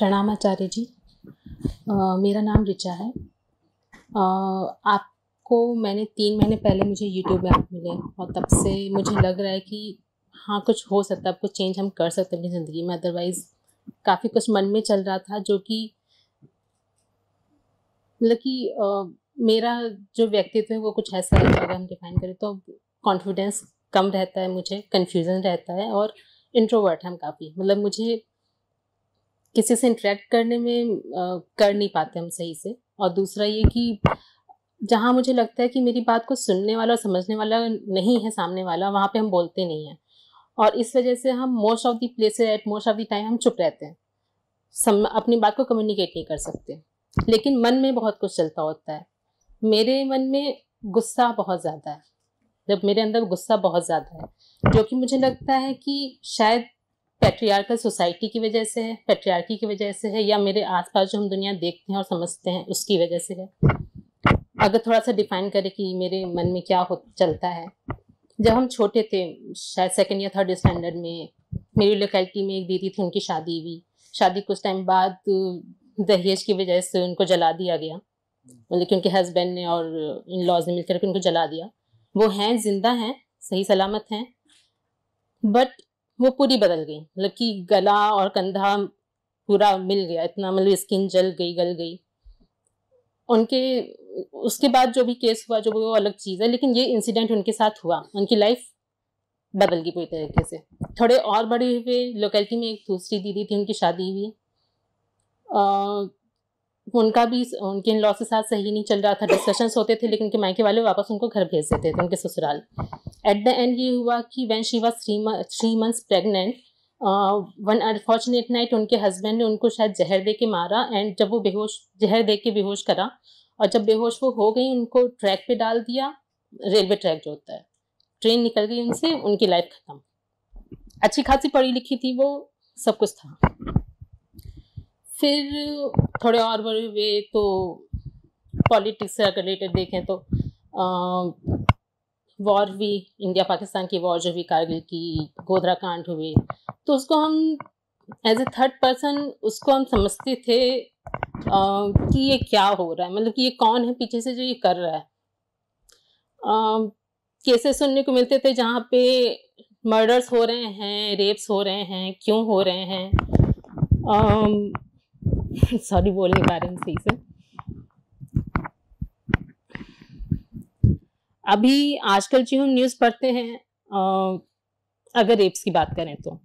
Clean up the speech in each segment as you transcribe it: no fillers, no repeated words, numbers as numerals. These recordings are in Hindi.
प्रणाम आचार्य जी। मेरा नाम ऋचा है। आपको मैंने 3 महीने पहले मुझे यूट्यूब में आप मिले और तब से मुझे लग रहा है कि हाँ, कुछ हो सकता है, कुछ चेंज हम कर सकते हैं अपनी ज़िंदगी में। अदरवाइज़ काफ़ी कुछ मन में चल रहा था जो कि मतलब कि मेरा जो व्यक्तित्व है वो कुछ ऐसा है, अगर हम डिफ़ाइन करें तो कॉन्फिडेंस कम रहता है, मुझे कन्फ्यूज़न रहता है और इंट्रोवर्ट हम काफ़ी। मतलब मुझे किसी से इंटरेक्ट करने में कर नहीं पाते हम सही से। और दूसरा ये कि जहाँ मुझे लगता है कि मेरी बात को सुनने वाला और समझने वाला नहीं है सामने वाला, वहाँ पे हम बोलते नहीं हैं और इस वजह से हम most of the places at most of the time हम चुप रहते हैं, अपनी बात को कम्युनिकेट नहीं कर सकते। लेकिन मन में बहुत कुछ चलता होता है। मेरे मन में गुस्सा बहुत ज़्यादा है, जब मेरे अंदर गुस्सा बहुत ज़्यादा है, जो कि मुझे लगता है कि शायद पैट्रियार्कल सोसाइटी की वजह से है, पैट्रियार्की की वजह से है, या मेरे आसपास जो हम दुनिया देखते हैं और समझते हैं उसकी वजह से है। अगर थोड़ा सा डिफाइन करें कि मेरे मन में क्या चलता है, जब हम छोटे थे, शायद 2nd या 3rd स्टैंडर्ड में, मेरी लोकेलिटी में एक दीदी थी, उनकी शादी हुई। शादी कुछ टाइम बाद दहेज की वजह से उनको जला दिया गया, मतलब कि उनके हस्बैंड ने और इन लॉज ने मिलकर उनको जला दिया। वो हैं, जिंदा हैं, सही सलामत हैं, बट वो पूरी बदल गई। मतलब कि गला और कंधा पूरा मिल गया, इतना मतलब स्किन जल गई, गल गई। उनके उसके बाद जो भी केस हुआ, जो वो अलग चीज़ है, लेकिन ये इंसिडेंट उनके साथ हुआ, उनकी लाइफ बदल गई पूरी तरीके से। थोड़े और बड़े हुए लोकेलिटी में एक दूसरी दीदी थी, उनकी शादी हुई। उनका भी उनके इन लॉ के साथ सही नहीं चल रहा था, डिस्कशंस होते थे, लेकिन उनके मायके वाले वापस उनको घर भेज देते थे, उनके ससुराल। एट द एंड ये हुआ कि when she was 3 months pregnant, one unfortunate night उनके हस्बैंड ने उनको शायद जहर दे के मारा। एंड जब वो जहर दे के बेहोश करा, और जब बेहोश वो हो गई, उनको ट्रैक पे डाल दिया, रेलवे ट्रैक जो होता है, ट्रेन निकल गई उनसे, उनकी लाइफ खत्म। अच्छी खासी पढ़ी लिखी थी वो, सब कुछ था। फिर थोड़े और बड़े हुए तो पॉलिटिक्स से रिलेटेड देखें तो वॉर हुई, इंडिया पाकिस्तान की वॉर जो हुई, कारगिल की, गोधरा कांड हुए, तो उसको हम एज ए थर्ड पर्सन उसको हम समझते थे कि ये क्या हो रहा है, मतलब कि ये कौन है पीछे से जो ये कर रहा है। केसेस सुनने को मिलते थे जहाँ पे मर्डर्स हो रहे हैं, रेप्स हो रहे हैं, क्यों हो रहे हैं, सॉरी बोल नहीं पा रहे हैं सही से। अभी आजकल जो हम न्यूज़ पढ़ते हैं, अगर रेप्स की बात करें तो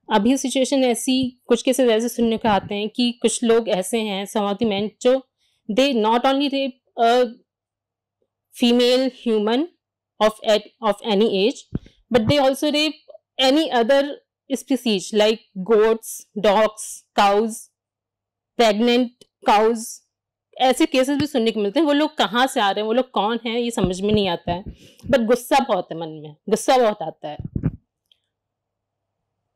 अभी सिचुएशन ऐसी, कुछ केसेस ऐसे सुनने को आते हैं कि कुछ लोग ऐसे हैं, सम ऑफ द मेन, जो they not only rape a female human of any age, but they also rape any other species like goats, dogs, cows, pregnant cows. ऐसे केसेस भी सुनने को मिलते हैं। वो लोग कहाँ से आ रहे हैं, वो लोग कौन हैं, ये समझ में नहीं आता है, बट गुस्सा बहुत है, मन में गुस्सा बहुत आता है।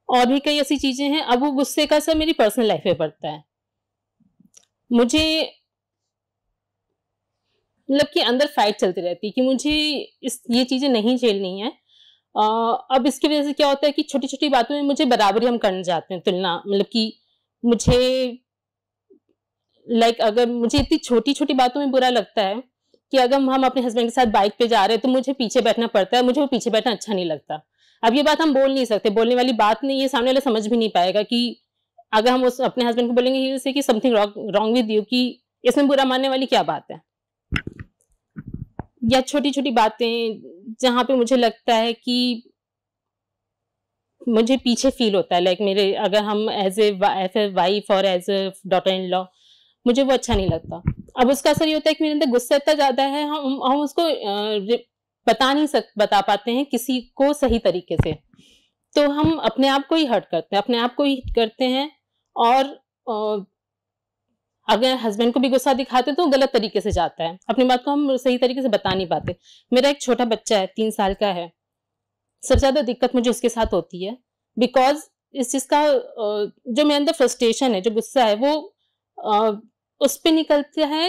और भी कई ऐसी चीजें हैं। अब वो गुस्से का असर मेरी पर्सनल लाइफ में पड़ता है। मुझे मतलब कि अंदर फाइट चलती रहती है कि मुझे ये चीजें नहीं झेलनी है। अब इसकी वजह से क्या होता है कि छोटी छोटी बातों में मुझे बराबरी हम करने जाते हैं, तुलना, मतलब कि मुझे अगर मुझे इतनी छोटी छोटी बातों में बुरा लगता है कि अगर हम अपने हस्बैंड के साथ बाइक पे जा रहे हैं तो मुझे पीछे बैठना पड़ता है, मुझे वो पीछे बैठना अच्छा नहीं लगता। अब ये बात हम बोल नहीं सकते, बोलने वाली बात नहीं है, सामने वाला समझ भी नहीं पाएगा कि अगर हम उस अपने हस्बैंड को बोलेंगे कि समथिंग रॉन्ग विद यू, कि इसमें बुरा मानने वाली क्या बात है। या छोटी छोटी बातें जहाँ पे मुझे लगता है कि मुझे पीछे फील होता है, मेरे, अगर हम एज ए वाइफ और as a daughter in law, मुझे वो अच्छा नहीं लगता। अब उसका असर ये होता है कि मेरे अंदर गुस्सा इतना ज्यादा है, हम उसको बता पाते हैं किसी को सही तरीके से, तो हम अपने आप को ही हर्ट करते हैं, अपने आप को ही हिट करते हैं। और अगर हस्बैंड को भी गुस्सा दिखाते तो गलत तरीके से जाता है, अपनी बात को हम सही तरीके से बता नहीं पाते। मेरा एक छोटा बच्चा है, 3 साल का है। सबसे ज्यादा दिक्कत मुझे उसके साथ होती है, बिकॉज इस चीज का जो मेरे अंदर फ्रस्ट्रेशन है, जो गुस्सा है, वो उस पे निकलता है।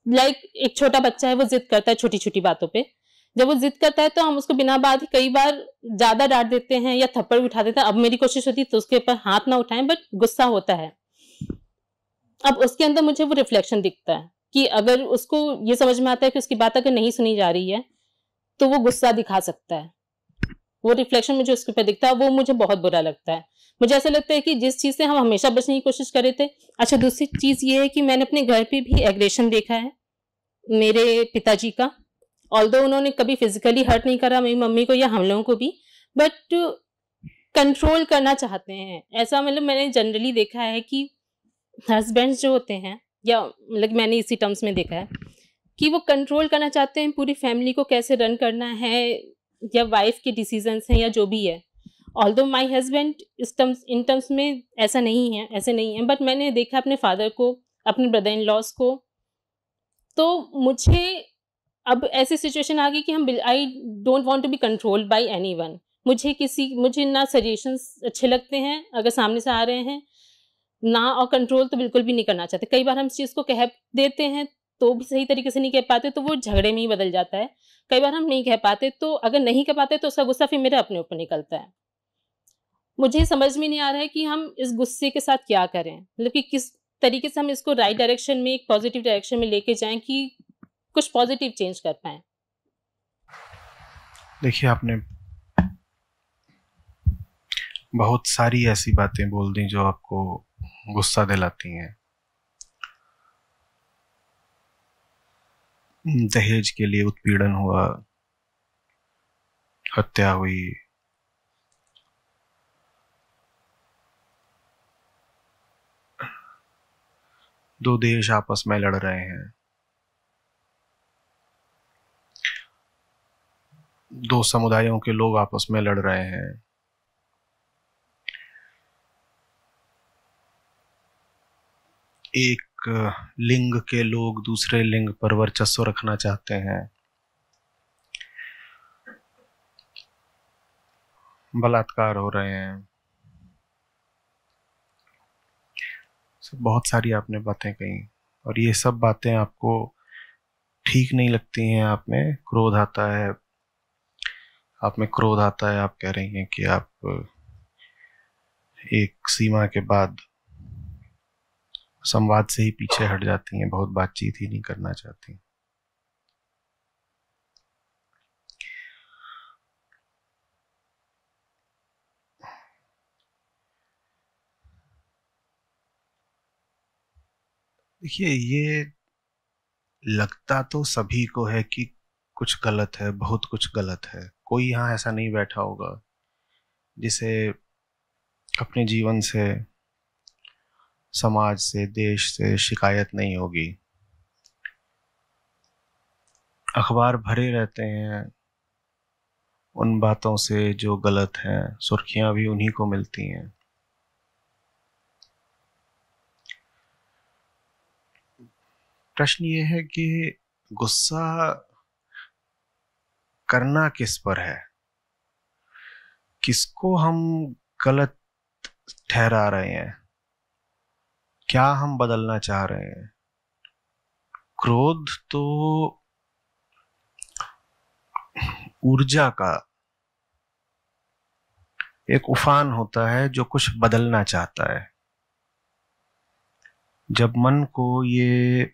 एक छोटा बच्चा है, वो जिद करता है छोटी छोटी बातों पे। जब वो जिद करता है तो हम उसको बिना बात ही कई बार ज्यादा डांट देते हैं या थप्पड़ भी उठा देते हैं। अब मेरी कोशिश होती है तो उसके ऊपर हाथ ना उठाएं, बट गुस्सा होता है। अब उसके अंदर मुझे वो रिफ्लेक्शन दिखता है कि अगर उसको ये समझ में आता है कि उसकी बात अगर नहीं सुनी जा रही है, तो वो गुस्सा दिखा सकता है। वो रिफ्लेक्शन मुझे उसके ऊपर दिखता है, वो मुझे बहुत बुरा लगता है। मुझे ऐसा लगता है कि जिस चीज़ से हम हमेशा बचने की कोशिश कर रहे थे। अच्छा, दूसरी चीज़ ये है कि मैंने अपने घर पे भी एग्रेशन देखा है, मेरे पिताजी का। ऑल्दो उन्होंने कभी फिज़िकली हर्ट नहीं करा मेरी मम्मी को या हम लोगों को भी, बट कंट्रोल करना चाहते हैं। ऐसा मतलब मैंने जनरली देखा है कि हस्बैंड्स जो होते हैं, या मतलब मैंने इसी टर्म्स में देखा है कि वो कंट्रोल करना चाहते हैं पूरी फैमिली को कैसे रन करना है, या वाइफ के डिसीजंस हैं या जो भी है। ऑल्दो माय हस्बैंड इस टर्म्स इन टर्म्स में ऐसा नहीं है, ऐसे नहीं है, बट मैंने देखा अपने फादर को, अपने ब्रदर इन लॉज को। तो मुझे अब ऐसी सिचुएशन आ गई कि I don't want to be controlled by anyone. मुझे ना सजेशंस अच्छे लगते हैं अगर सामने से आ रहे हैं ना, और कंट्रोल तो बिल्कुल भी नहीं करना चाहते। कई बार हम इस चीज़ को कह देते हैं तो भी सही तरीके से नहीं कह पाते, तो वो झगड़े में ही बदल जाता है। कई बार हम नहीं कह पाते, तो अगर नहीं कह पाते तो उसका गुस्सा फिर मेरे अपने ऊपर निकलता है। मुझे समझ में नहीं आ रहा है कि हम इस गुस्से के साथ क्या करें? मतलब कि किस तरीके से हम इसको राइट डायरेक्शन में, एक पॉजिटिव डायरेक्शन में लेके जाएँ कि कुछ पॉजिटिव चेंज कर पाएँ। देखिए, आपने बहुत सारी ऐसी बातें बोल दी जो आपको गुस्सा दिलाती हैं। दहेज के लिए उत्पीड़न हुआ, हत्या हुई, दो देश आपस में लड़ रहे हैं, दो समुदायों के लोग आपस में लड़ रहे हैं, एक लिंग के लोग दूसरे लिंग पर वर्चस्व रखना चाहते हैं, बलात्कार हो रहे हैं। बहुत सारी आपने बातें कही, और ये सब बातें आपको ठीक नहीं लगती हैं। आप में क्रोध आता है, आप कह रही हैं कि आप एक सीमा के बाद संवाद से ही पीछे हट जाती हैं, बहुत बातचीत ही नहीं करना चाहती। देखिए, ये लगता तो सभी को है कि कुछ गलत है, बहुत कुछ गलत है। कोई यहाँ ऐसा नहीं बैठा होगा जिसे अपने जीवन से, समाज से, देश से शिकायत नहीं होगी। अखबार भरे रहते हैं उन बातों से जो गलत हैं, सुर्खियां भी उन्हीं को मिलती हैं। प्रश्न ये है कि गुस्सा करना किस पर है, किसको हम गलत ठहरा रहे हैं, क्या हम बदलना चाह रहे हैं। क्रोध तो ऊर्जा का एक उफान होता है जो कुछ बदलना चाहता है। जब मन को ये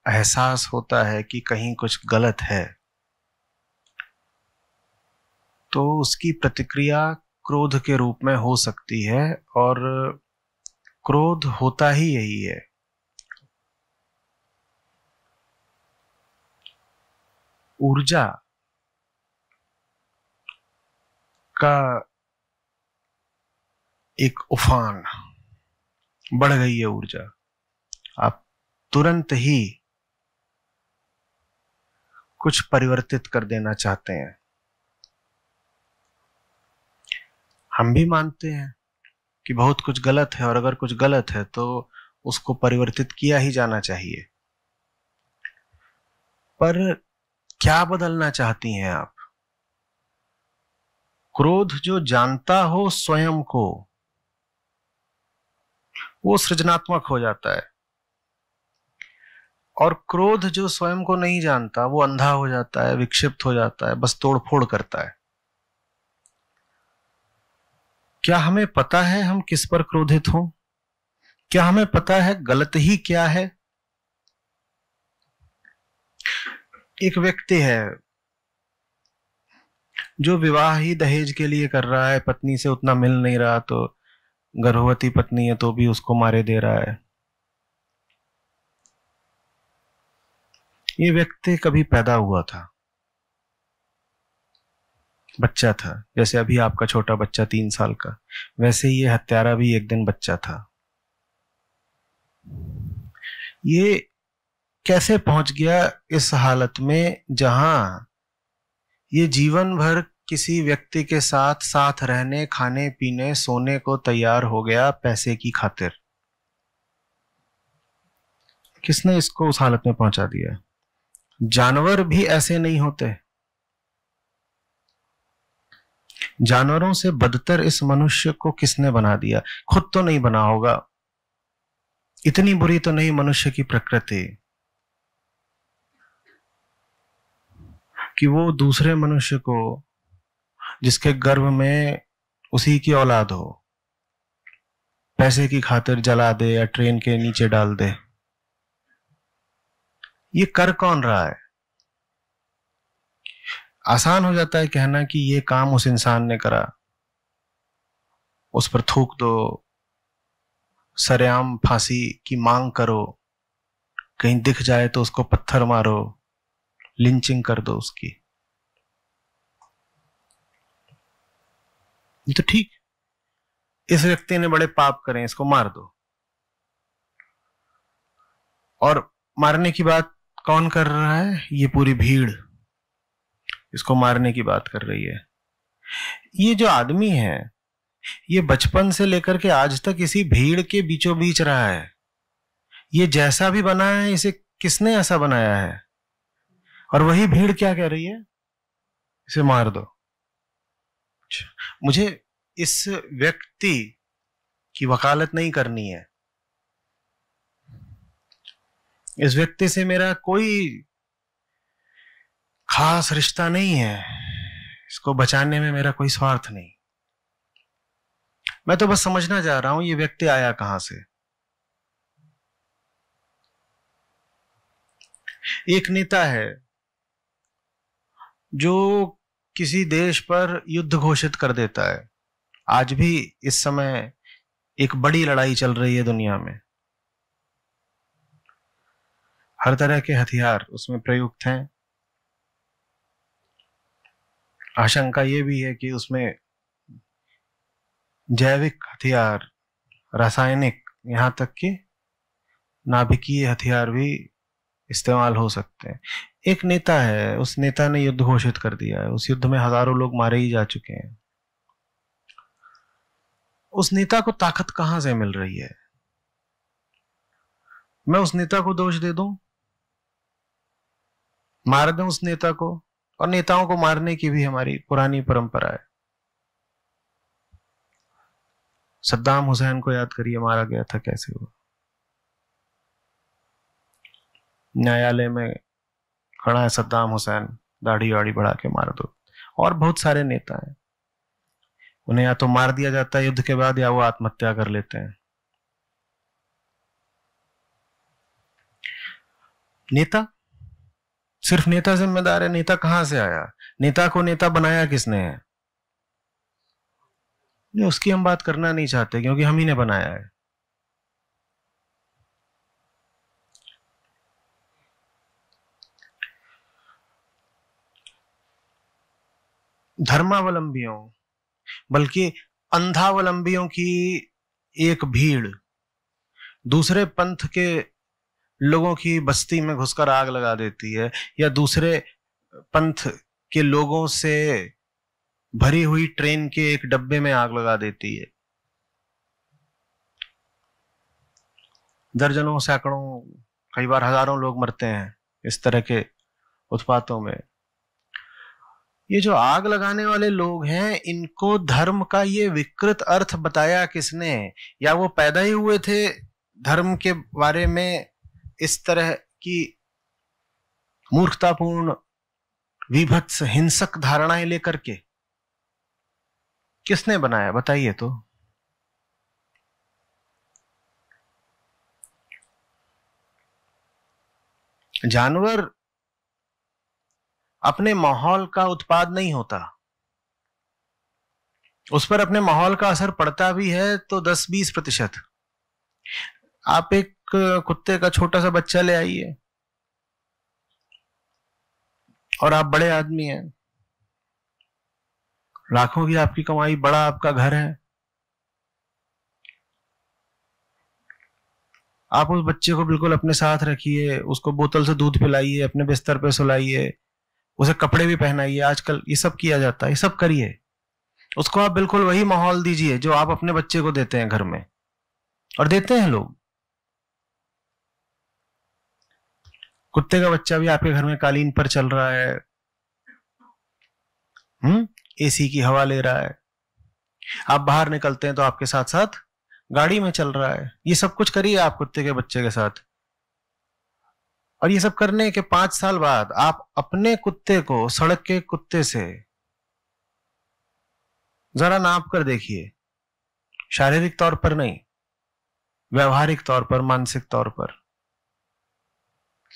एहसास होता है कि कहीं कुछ गलत है, तो उसकी प्रतिक्रिया क्रोध के रूप में हो सकती है, और क्रोध होता ही यही है। ऊर्जा का एक उफान, बढ़ गई है ऊर्जा, आप तुरंत ही कुछ परिवर्तित कर देना चाहते हैं। हम भी मानते हैं कि बहुत कुछ गलत है, और अगर कुछ गलत है तो उसको परिवर्तित किया ही जाना चाहिए। पर क्या बदलना चाहती हैं आप? क्रोध जो जानता हो स्वयं को, वो सृजनात्मक हो जाता है, और क्रोध जो स्वयं को नहीं जानता वो अंधा हो जाता है, विक्षिप्त हो जाता है, बस तोड़फोड़ करता है। क्या हमें पता है हम किस पर क्रोधित हों? क्या हमें पता है गलत ही क्या है? एक व्यक्ति है जो विवाह ही दहेज के लिए कर रहा है, पत्नी से उतना मिल नहीं रहा, तो गर्भवती पत्नी है तो भी उसको मारे दे रहा है। ये व्यक्ति कभी पैदा हुआ था, बच्चा था, जैसे अभी आपका छोटा बच्चा 3 साल का, वैसे ये हत्यारा भी एक दिन बच्चा था। ये कैसे पहुंच गया इस हालत में जहां ये जीवन भर किसी व्यक्ति के साथ साथ रहने, खाने पीने, सोने को तैयार हो गया पैसे की खातिर? किसने इसको उस हालत में पहुंचा दिया? जानवर भी ऐसे नहीं होते। जानवरों से बदतर इस मनुष्य को किसने बना दिया? खुद तो नहीं बना होगा, इतनी बुरी तो नहीं मनुष्य की प्रकृति कि वो दूसरे मनुष्य को, जिसके गर्भ में उसी की औलाद हो, पैसे की खातिर जला दे या ट्रेन के नीचे डाल दे। ये कर कौन रहा है? आसान हो जाता है कहना कि ये काम उस इंसान ने करा, उस पर थूक दो, सरेआम फांसी की मांग करो, कहीं दिख जाए तो उसको पत्थर मारो, लिंचिंग कर दो उसकी। ये तो ठीक, इस व्यक्ति ने बड़े पाप करे, इसको मार दो। और मारने की बात कौन कर रहा है? ये पूरी भीड़ इसको मारने की बात कर रही है। ये जो आदमी है, ये बचपन से लेकर के आज तक इसी भीड़ के बीचों बीच रहा है। ये जैसा भी बना है, इसे किसने ऐसा बनाया है? और वही भीड़ क्या कह रही है? इसे मार दो। मुझे इस व्यक्ति की वकालत नहीं करनी है, इस व्यक्ति से मेरा कोई खास रिश्ता नहीं है, इसको बचाने में मेरा कोई स्वार्थ नहीं। मैं तो बस समझना चाह रहा हूं ये व्यक्ति आया कहां से। एक नेता है जो किसी देश पर युद्ध घोषित कर देता है। आज भी इस समय एक बड़ी लड़ाई चल रही है दुनिया में, हर तरह के हथियार उसमें प्रयुक्त हैं। आशंका ये भी है कि उसमें जैविक हथियार, रासायनिक, यहां तक कि नाभिकीय हथियार भी इस्तेमाल हो सकते हैं। एक नेता है, उस नेता ने युद्ध घोषित कर दिया है, उस युद्ध में हजारों लोग मारे ही जा चुके हैं। उस नेता को ताकत कहां से मिल रही है? मैं उस नेता को दोष दे दूं, मार दूं उस नेता को? और नेताओं को मारने की भी हमारी पुरानी परंपरा है। सद्दाम हुसैन को याद करिए, मारा गया था कैसे हुआ। न्यायालय में खड़ा है सद्दाम हुसैन, दाढ़ी वाड़ी बढ़ा के मार दो। और बहुत सारे नेता हैं, उन्हें या तो मार दिया जाता है युद्ध के बाद, या वो आत्महत्या कर लेते हैं। नेता, सिर्फ नेता जिम्मेदार है? नेता कहां से आया? नेता को नेता बनाया किसने है? नहीं, उसकी हम बात करना नहीं चाहते, क्योंकि हम ही ने बनाया है। धर्मावलंबियों, बल्कि अंधावलंबियों की एक भीड़ दूसरे पंथ के लोगों की बस्ती में घुसकर आग लगा देती है, या दूसरे पंथ के लोगों से भरी हुई ट्रेन के एक डब्बे में आग लगा देती है। दर्जनों, सैकड़ों, कई बार हजारों लोग मरते हैं इस तरह के उत्पातों में। ये जो आग लगाने वाले लोग हैं, इनको धर्म का ये विकृत अर्थ बताया किसने? या वो पैदा ही हुए थे धर्म के बारे में इस तरह की मूर्खतापूर्ण, विभत्स, हिंसक धारणाएं लेकर के? किसने बनाया बताइए तो। जानवर अपने माहौल का उत्पाद नहीं होता, उस पर अपने माहौल का असर पड़ता भी है तो 10-20%। आप एक कुत्ते का छोटा सा बच्चा ले आइए और आप बड़े आदमी हैं, लाखों की आपकी कमाई, बड़ा आपका घर है, आप उस बच्चे को बिल्कुल अपने साथ रखिए, उसको बोतल से दूध पिलाइए, अपने बिस्तर पे सुलाइए, उसे कपड़े भी पहनाइए, आजकल ये सब किया जाता है, ये सब करिए। उसको आप बिल्कुल वही माहौल दीजिए जो आप अपने बच्चे को देते हैं घर में, और देते हैं लोग। कुत्ते का बच्चा भी आपके घर में कालीन पर चल रहा है, एसी की हवा ले रहा है, आप बाहर निकलते हैं तो आपके साथ साथ गाड़ी में चल रहा है। ये सब कुछ करिए आप कुत्ते के बच्चे के साथ, और ये सब करने के 5 साल बाद आप अपने कुत्ते को सड़क के कुत्ते से जरा नाप कर देखिए, शारीरिक तौर पर नहीं, व्यवहारिक तौर पर, मानसिक तौर पर,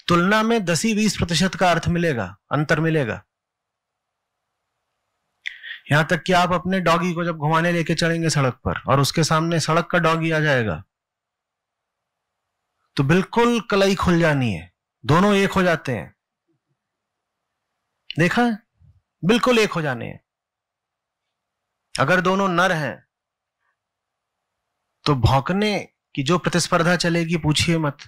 तुलना में 10-20% का अर्थ मिलेगा, अंतर मिलेगा। यहां तक कि आप अपने डॉगी को जब घुमाने लेके चलेंगे सड़क पर और उसके सामने सड़क का डॉगी आ जाएगा तो बिल्कुल कलाई खुल जानी है, दोनों एक हो जाते हैं, देखा है, बिल्कुल एक हो जाने हैं। अगर दोनों नर हैं तो भौंकने की जो प्रतिस्पर्धा चलेगी पूछिए मत,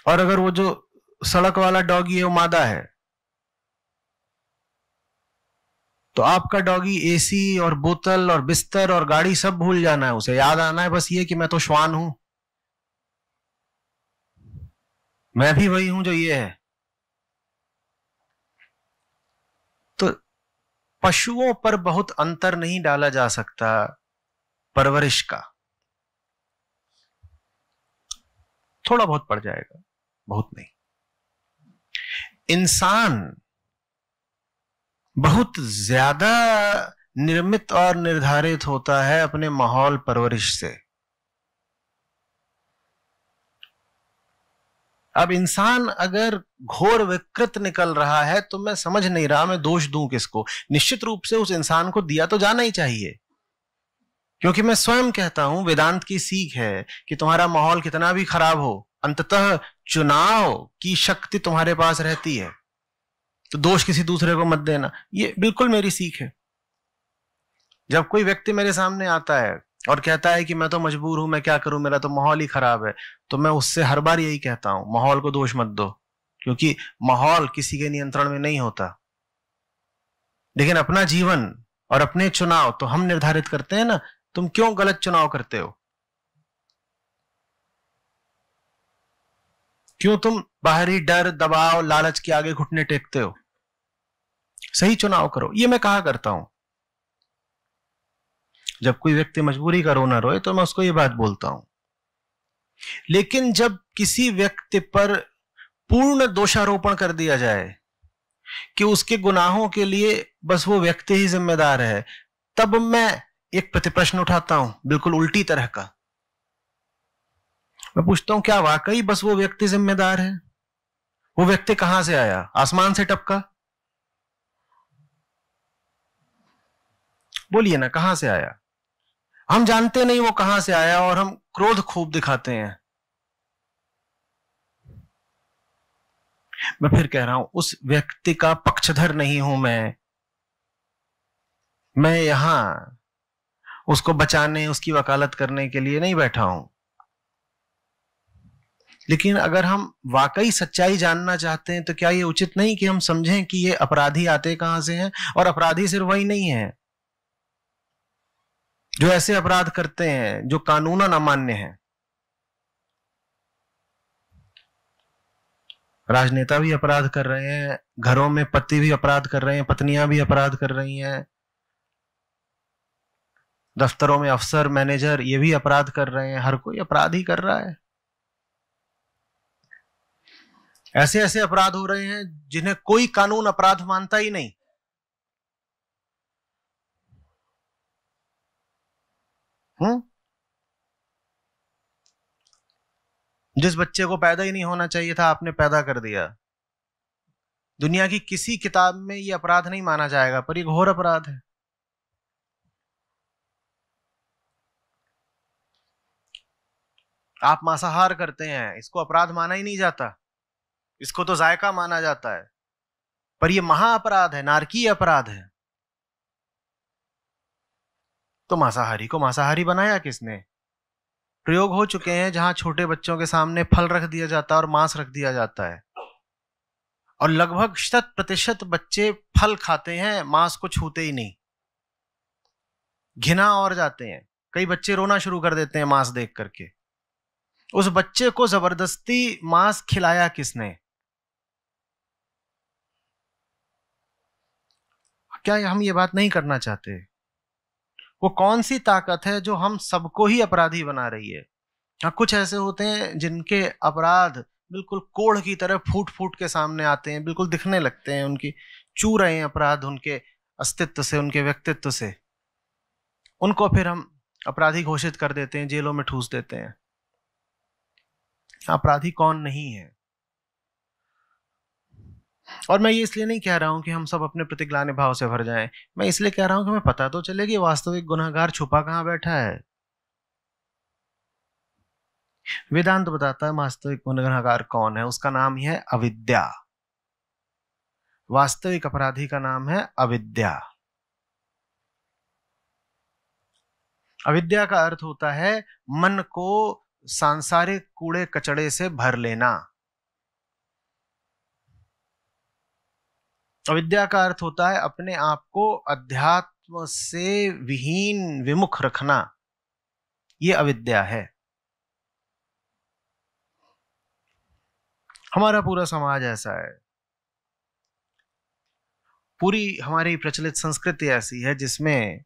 और अगर वो जो सड़क वाला डॉगी है वो मादा है तो आपका डॉगी एसी और बोतल और बिस्तर और गाड़ी सब भूल जाना है, उसे याद आना है बस ये कि मैं तो श्वान हूं, मैं भी वही हूं जो ये है। तो पशुओं पर बहुत अंतर नहीं डाला जा सकता परवरिश का, थोड़ा बहुत पड़ जाएगा, बहुत नहीं। इंसान बहुत ज्यादा निर्मित और निर्धारित होता है अपने माहौल परवरिश से। अब इंसान अगर घोर विकृत निकल रहा है तो मैं समझ नहीं रहा मैं दोष दूं किसको। निश्चित रूप से उस इंसान को दिया तो जाना ही चाहिए, क्योंकि मैं स्वयं कहता हूं, वेदांत की सीख है कि तुम्हारा माहौल कितना भी खराब हो, अंततः चुनाव की शक्ति तुम्हारे पास रहती है, तो दोष किसी दूसरे को मत देना। ये बिल्कुल मेरी सीख है। जब कोई व्यक्ति मेरे सामने आता है और कहता है कि मैं तो मजबूर हूं, मैं क्या करूं, मेरा तो माहौल ही खराब है, तो मैं उससे हर बार यही कहता हूं, माहौल को दोष मत दो, क्योंकि माहौल किसी के नियंत्रण में नहीं होता। लेकिन अपना जीवन और अपने चुनाव तो हम निर्धारित करते हैं ना। तुम क्यों गलत चुनाव करते हो? क्यों तुम बाहरी डर, दबाव, लालच के आगे घुटने टेकते हो? सही चुनाव करो, ये मैं कहा करता हूं। जब कोई व्यक्ति मजबूरी का रोना रोए तो मैं उसको ये बात बोलता हूं। लेकिन जब किसी व्यक्ति पर पूर्ण दोषारोपण कर दिया जाए कि उसके गुनाहों के लिए बस वो व्यक्ति ही जिम्मेदार है, तब मैं एक प्रतिप्रश्न उठाता हूं, बिल्कुल उल्टी तरह का। मैं पूछता हूं, क्या वाकई बस वो व्यक्ति जिम्मेदार है? वो व्यक्ति कहां से आया? आसमान से टपका? बोलिए ना, कहां से आया? हम जानते नहीं वो कहां से आया और हम क्रोध खूब दिखाते हैं। मैं फिर कह रहा हूं, उस व्यक्ति का पक्षधर नहीं हूं मैं यहां उसको बचाने, उसकी वकालत करने के लिए नहीं बैठा हूं। लेकिन अगर हम वाकई सच्चाई जानना चाहते हैं तो क्या ये उचित नहीं कि हम समझें कि ये अपराधी आते कहां से हैं? और अपराधी सिर्फ वही नहीं है जो ऐसे अपराध करते हैं जो कानूनन अमान्य हैं। राजनेता भी अपराध कर रहे हैं, घरों में पति भी अपराध कर रहे हैं, पत्नियां भी अपराध कर रही हैं, दफ्तरों में अफसर, मैनेजर, ये भी अपराध कर रहे हैं, हर कोई अपराध ही कर रहा है। ऐसे ऐसे अपराध हो रहे हैं जिन्हें कोई कानून अपराध मानता ही नहीं। हम्म जिस बच्चे को पैदा ही नहीं होना चाहिए था आपने पैदा कर दिया। दुनिया की किसी किताब में ये अपराध नहीं माना जाएगा, पर ये घोर अपराध है। आप मांसाहार करते हैं, इसको अपराध माना ही नहीं जाता, इसको तो जायका माना जाता है, पर यह महाअपराध है, नारकीय अपराध है। तो मांसाहारी को मांसाहारी बनाया किसने? प्रयोग हो चुके हैं जहां छोटे बच्चों के सामने फल रख दिया जाता है और मांस रख दिया जाता है, और लगभग 100% बच्चे फल खाते हैं, मांस को छूते ही नहीं, घिना और जाते हैं। कई बच्चे रोना शुरू कर देते हैं मांस देख करके। उस बच्चे को जबरदस्ती मांस खिलाया किसने? क्या हम ये बात नहीं करना चाहते? वो कौन सी ताकत है जो हम सबको ही अपराधी बना रही है? हाँ, कुछ ऐसे होते हैं जिनके अपराध बिल्कुल कोढ़ की तरह फूट फूट के सामने आते हैं, बिल्कुल दिखने लगते हैं, उनकी चू रहे हैं अपराध उनके अस्तित्व से, उनके व्यक्तित्व से। उनको फिर हम अपराधी घोषित कर देते हैं, जेलों में ठूस देते हैं। अपराधी कौन नहीं है? और मैं ये इसलिए नहीं कह रहा हूं कि हम सब अपने प्रतिग्लानी भाव से भर जाएं, मैं इसलिए कह रहा हूं कि हमें पता तो चले कि वास्तविक गुनहगार छुपा कहां बैठा है। वेदांत बताता है वास्तविक गुनहगार कौन है, उसका नाम ही है अविद्या। वास्तविक अपराधी का नाम है अविद्या। अविद्या का अर्थ होता है मन को सांसारिक कूड़े कचड़े से भर लेना। अविद्या का अर्थ होता है अपने आप को अध्यात्म से विहीन, विमुख रखना। यह अविद्या है। हमारा पूरा समाज ऐसा है, पूरी हमारी प्रचलित संस्कृति ऐसी है जिसमें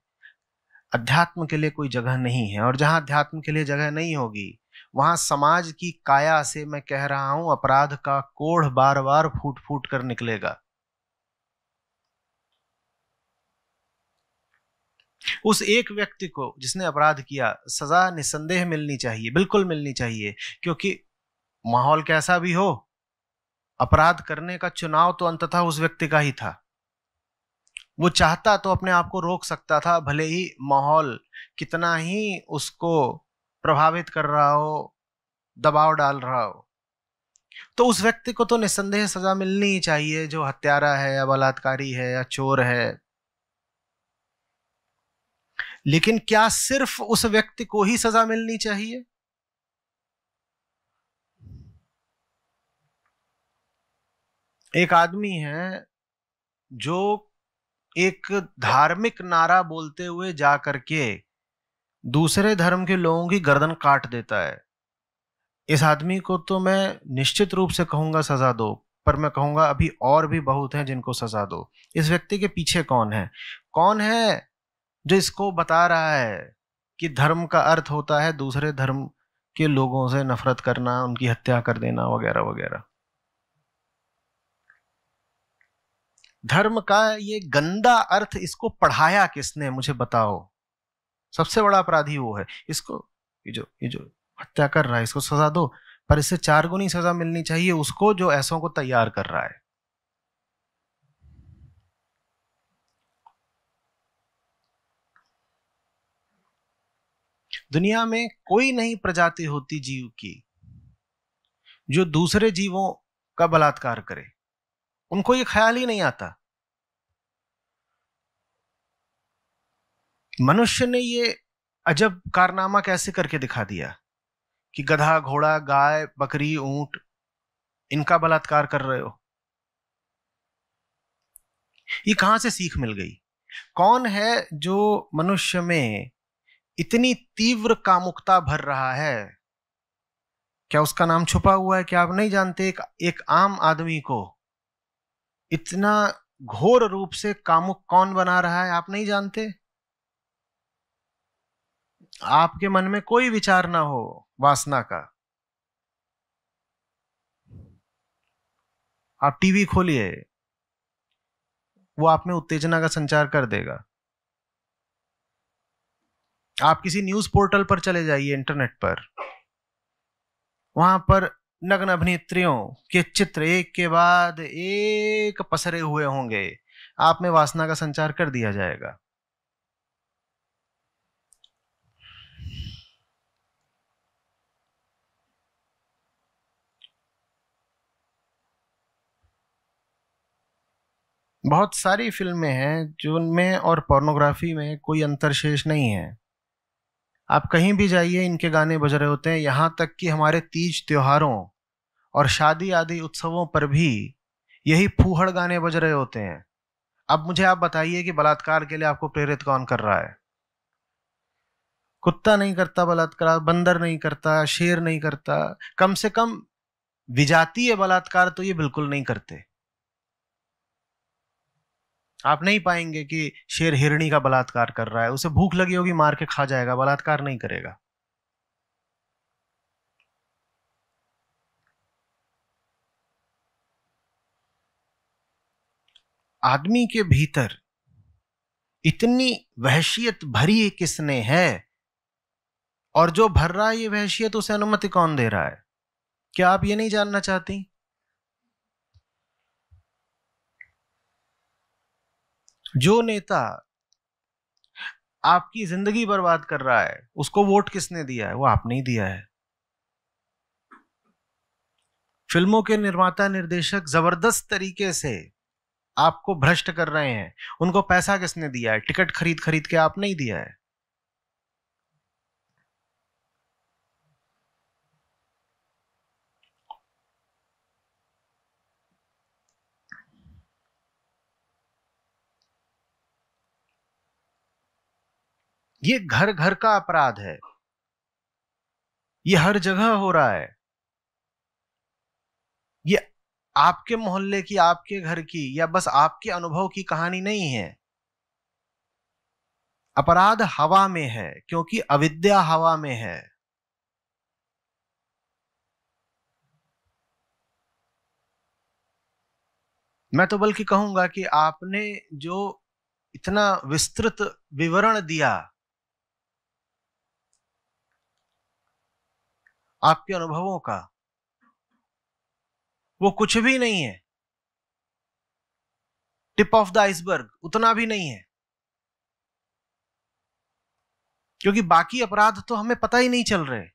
अध्यात्म के लिए कोई जगह नहीं है, और जहां अध्यात्म के लिए जगह नहीं होगी वहां समाज की काया से, मैं कह रहा हूं, अपराध का कोढ़ बार बार फूट फूट कर निकलेगा। उस एक व्यक्ति को जिसने अपराध किया सजा निसंदेह मिलनी चाहिए, बिल्कुल मिलनी चाहिए, क्योंकि माहौल कैसा भी हो, अपराध करने का चुनाव तो अंततः उस व्यक्ति का ही था। वो चाहता तो अपने आप को रोक सकता था, भले ही माहौल कितना ही उसको प्रभावित कर रहा हो, दबाव डाल रहा हो। तो उस व्यक्ति को तो निसंदेह सजा मिलनी ही चाहिए, जो हत्यारा है या बलात्कारी है या चोर है। लेकिन क्या सिर्फ उस व्यक्ति को ही सजा मिलनी चाहिए? एक आदमी है जो एक धार्मिक नारा बोलते हुए जा करके दूसरे धर्म के लोगों की गर्दन काट देता है। इस आदमी को तो मैं निश्चित रूप से कहूंगा सजा दो, पर मैं कहूंगा अभी और भी बहुत हैं जिनको सजा दो। इस व्यक्ति के पीछे कौन है? कौन है जो इसको बता रहा है कि धर्म का अर्थ होता है दूसरे धर्म के लोगों से नफरत करना, उनकी हत्या कर देना, वगैरह वगैरह? धर्म का ये गंदा अर्थ इसको पढ़ाया किसने, मुझे बताओ। सबसे बड़ा अपराधी वो है। इसको ये जो हत्या कर रहा है इसको सजा दो, पर इससे 4 गुनी सजा मिलनी चाहिए उसको जो ऐसों को तैयार कर रहा है। दुनिया में कोई नहीं प्रजाति होती जीव की जो दूसरे जीवों का बलात्कार करे। उनको ये ख्याल ही नहीं आता। मनुष्य ने ये अजब कारनामा कैसे करके दिखा दिया कि गधा, घोड़ा, गाय, बकरी, ऊंट, इनका बलात्कार कर रहे हो। ये कहां से सीख मिल गई? कौन है जो मनुष्य में इतनी तीव्र कामुकता भर रहा है? क्या उसका नाम छुपा हुआ है? क्या आप नहीं जानते? एक आम आदमी को इतना घोर रूप से कामुक कौन बना रहा है, आप नहीं जानते? आपके मन में कोई विचार ना हो वासना का, आप टीवी खोलिए, वो आप में उत्तेजना का संचार कर देगा। आप किसी न्यूज पोर्टल पर चले जाइए, इंटरनेट पर, वहां पर नग्न अभिनेत्रियों के चित्र एक के बाद एक पसरे हुए होंगे, आप में वासना का संचार कर दिया जाएगा। बहुत सारी फिल्में हैं जिनमें और पोर्नोग्राफी में कोई अंतर शेष नहीं है। आप कहीं भी जाइए, इनके गाने बज रहे होते हैं। यहां तक कि हमारे तीज त्योहारों और शादी आदि उत्सवों पर भी यही फूहड़ गाने बज रहे होते हैं। अब मुझे आप बताइए कि बलात्कार के लिए आपको प्रेरित कौन कर रहा है? कुत्ता नहीं करता बलात्कार, बंदर नहीं करता, शेर नहीं करता, कम से कम विजातीय बलात्कार तो ये बिल्कुल नहीं करते। आप नहीं पाएंगे कि शेर हिरणी का बलात्कार कर रहा है। उसे भूख लगी होगी, मार के खा जाएगा, बलात्कार नहीं करेगा। आदमी के भीतर इतनी वहशियत भरी किसने है, और जो भर रहा है ये वहशियत, उसे अनुमति कौन दे रहा है? क्या आप ये नहीं जानना चाहती? जो नेता आपकी जिंदगी बर्बाद कर रहा है, उसको वोट किसने दिया है? वो आपने ही दिया है। फिल्मों के निर्माता निर्देशक जबरदस्त तरीके से आपको भ्रष्ट कर रहे हैं। उनको पैसा किसने दिया है? टिकट खरीद खरीद के आपने ही दिया है। ये घर घर का अपराध है। ये हर जगह हो रहा है। ये आपके मोहल्ले की, आपके घर की, या बस आपके अनुभव की कहानी नहीं है। अपराध हवा में है, क्योंकि अविद्या हवा में है। मैं तो बल्कि कहूंगा कि आपने जो इतना विस्तृत विवरण दिया आपके अनुभवों का, वो कुछ भी नहीं है। टिप ऑफ द आइसबर्ग, उतना भी नहीं है। क्योंकि बाकी अपराध तो हमें पता ही नहीं चल रहे।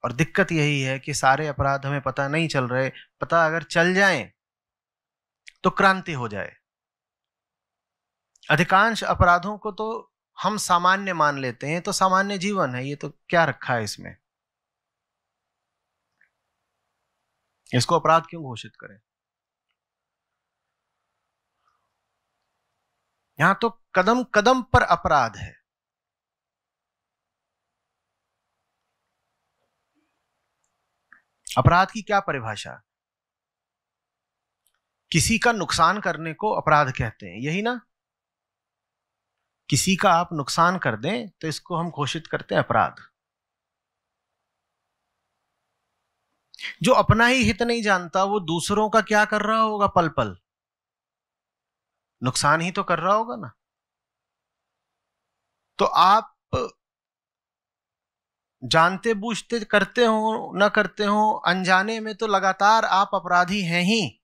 और दिक्कत यही है कि सारे अपराध हमें पता नहीं चल रहे। पता अगर चल जाएं तो क्रांति हो जाए। अधिकांश अपराधों को तो हम सामान्य मान लेते हैं, तो सामान्य जीवन है, ये तो क्या रखा है इसमें? इसको अपराध क्यों घोषित करें? यहां तो कदम कदम पर अपराध है। अपराध की क्या परिभाषा? किसी का नुकसान करने को अपराध कहते हैं, यही ना? किसी का आप नुकसान कर दें तो इसको हम घोषित करते हैं अपराध। जो अपना ही हित नहीं जानता, वो दूसरों का क्या कर रहा होगा? पल पल नुकसान ही तो कर रहा होगा ना। तो आप जानते बूझते करते हो ना करते हो, अनजाने में तो लगातार आप अपराधी हैं ही।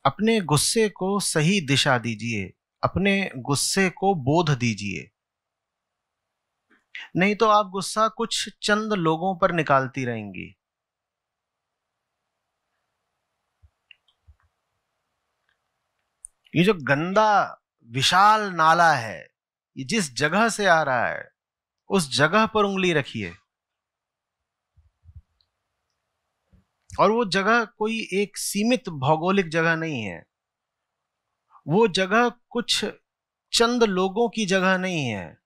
अपने गुस्से को सही दिशा दीजिए, अपने गुस्से को बोध दीजिए। नहीं तो आप गुस्सा कुछ चंद लोगों पर निकालती रहेंगी। ये जो गंदा विशाल नाला है, ये जिस जगह से आ रहा है, उस जगह पर उंगली रखिए। और वो जगह कोई एक सीमित भौगोलिक जगह नहीं है। वो जगह कुछ चंद लोगों की जगह नहीं है।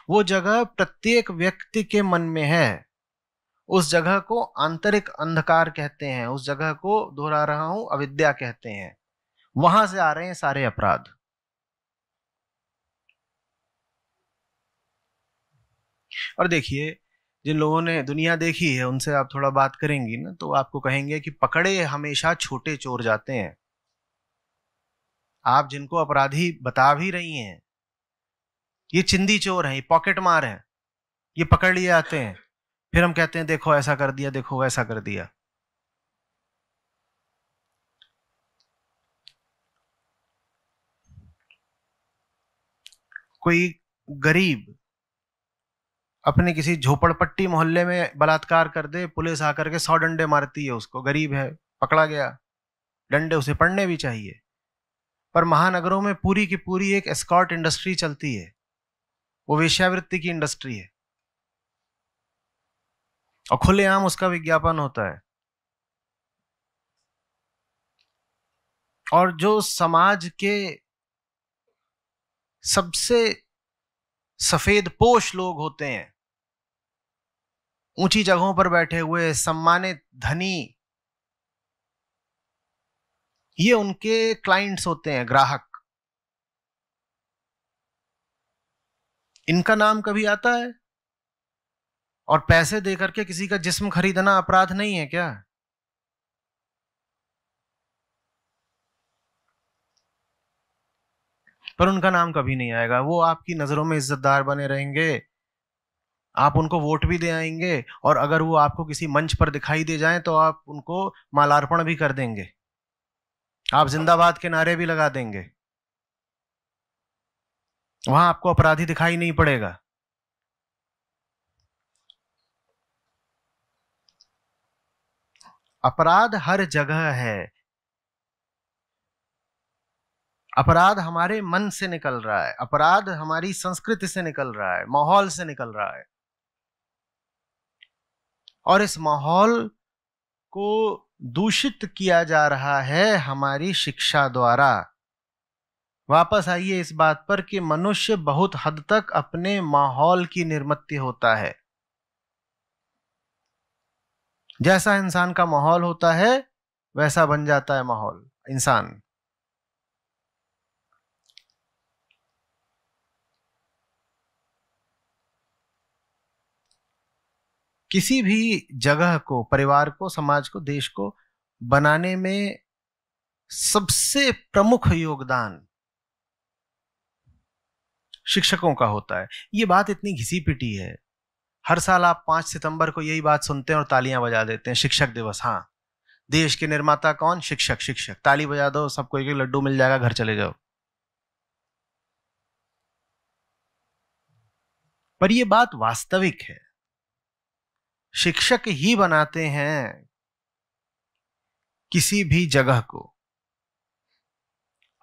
वो जगह प्रत्येक व्यक्ति के मन में है। उस जगह को आंतरिक अंधकार कहते हैं। उस जगह को, दोहरा रहा हूं, अविद्या कहते हैं। वहां से आ रहे हैं सारे अपराध। और देखिए, जिन लोगों ने दुनिया देखी है उनसे आप थोड़ा बात करेंगी ना, तो आपको कहेंगे कि पकड़े हमेशा छोटे चोर जाते हैं। आप जिनको अपराधी बता भी रही हैं, ये चिंदी चोर हैं, ये पॉकेट मार हैं, ये पकड़ लिए आते हैं, फिर हम कहते हैं देखो ऐसा कर दिया, देखो वैसा कर दिया। कोई गरीब अपने किसी झोपड़पट्टी मोहल्ले में बलात्कार कर दे, पुलिस आकर के 100 डंडे मारती है उसको, गरीब है, पकड़ा गया, डंडे उसे पड़ने भी चाहिए। पर महानगरों में पूरी की पूरी एक एस्कॉर्ट इंडस्ट्री चलती है, वो वेश्यावृत्ति की इंडस्ट्री है, और खुलेआम उसका विज्ञापन होता है। और जो समाज के सबसे सफेद पोश लोग होते हैं, ऊंची जगहों पर बैठे हुए सम्मानित धनी, ये उनके क्लाइंट्स होते हैं, ग्राहक। इनका नाम कभी आता है? और पैसे देकर के किसी का जिस्म खरीदना अपराध नहीं है क्या? पर उनका नाम कभी नहीं आएगा। वो आपकी नजरों में इज्जतदार बने रहेंगे, आप उनको वोट भी दे आएंगे, और अगर वो आपको किसी मंच पर दिखाई दे जाएं तो आप उनको मालार्पण भी कर देंगे, आप जिंदाबाद के नारे भी लगा देंगे। वहां आपको अपराधी दिखाई नहीं पड़ेगा। अपराध हर जगह है। अपराध हमारे मन से निकल रहा है, अपराध हमारी संस्कृति से निकल रहा है, माहौल से निकल रहा है। और इस माहौल को दूषित किया जा रहा है हमारी शिक्षा द्वारा। वापस आइए इस बात पर कि मनुष्य बहुत हद तक अपने माहौल की निर्मित होता है। जैसा इंसान का माहौल होता है वैसा बन जाता है माहौल, इंसान। किसी भी जगह को, परिवार को, समाज को, देश को बनाने में सबसे प्रमुख योगदान शिक्षकों का होता है। ये बात इतनी घिसी पिटी है, हर साल आप 5 सितंबर को यही बात सुनते हैं और तालियां बजा देते हैं, शिक्षक दिवस। हाँ, देश के निर्माता कौन? शिक्षक। शिक्षक, ताली बजा दो, सबको एक एक लड्डू मिल जाएगा, घर चले जाओ। पर यह बात वास्तविक है, शिक्षक ही बनाते हैं किसी भी जगह को।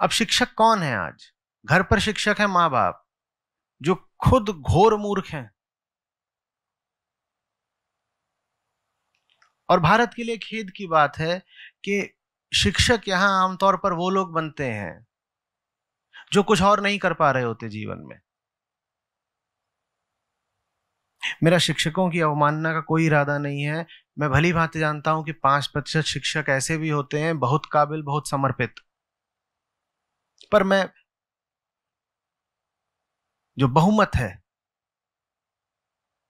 अब शिक्षक कौन है आज? घर पर शिक्षक है मां बाप, जो खुद घोर मूर्ख हैं। और भारत के लिए खेद की बात है कि शिक्षक यहां आमतौर पर वो लोग बनते हैं जो कुछ और नहीं कर पा रहे होते जीवन में। मेरा शिक्षकों की अवमानना का कोई इरादा नहीं है। मैं भली भांति जानता हूं कि 5% शिक्षक ऐसे भी होते हैं, बहुत काबिल, बहुत समर्पित। पर मैं जो बहुमत है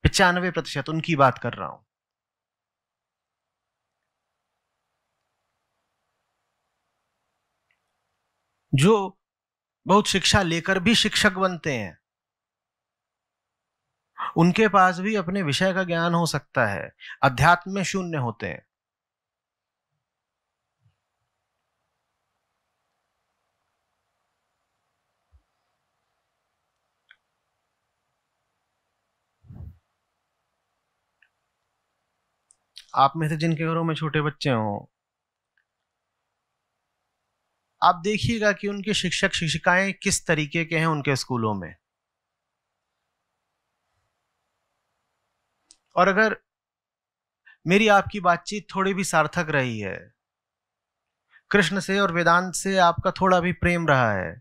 95%, उनकी बात कर रहा हूं। जो बहुत शिक्षा लेकर भी शिक्षक बनते हैं, उनके पास भी अपने विषय का ज्ञान हो सकता है, अध्यात्म में शून्य होते हैं। आप में से जिनके घरों में छोटे बच्चे हों, आप देखिएगा कि उनके शिक्षक शिक्षिकाएं किस तरीके के हैं उनके स्कूलों में। और अगर मेरी आपकी बातचीत थोड़ी भी सार्थक रही है, कृष्ण से और वेदांत से आपका थोड़ा भी प्रेम रहा है,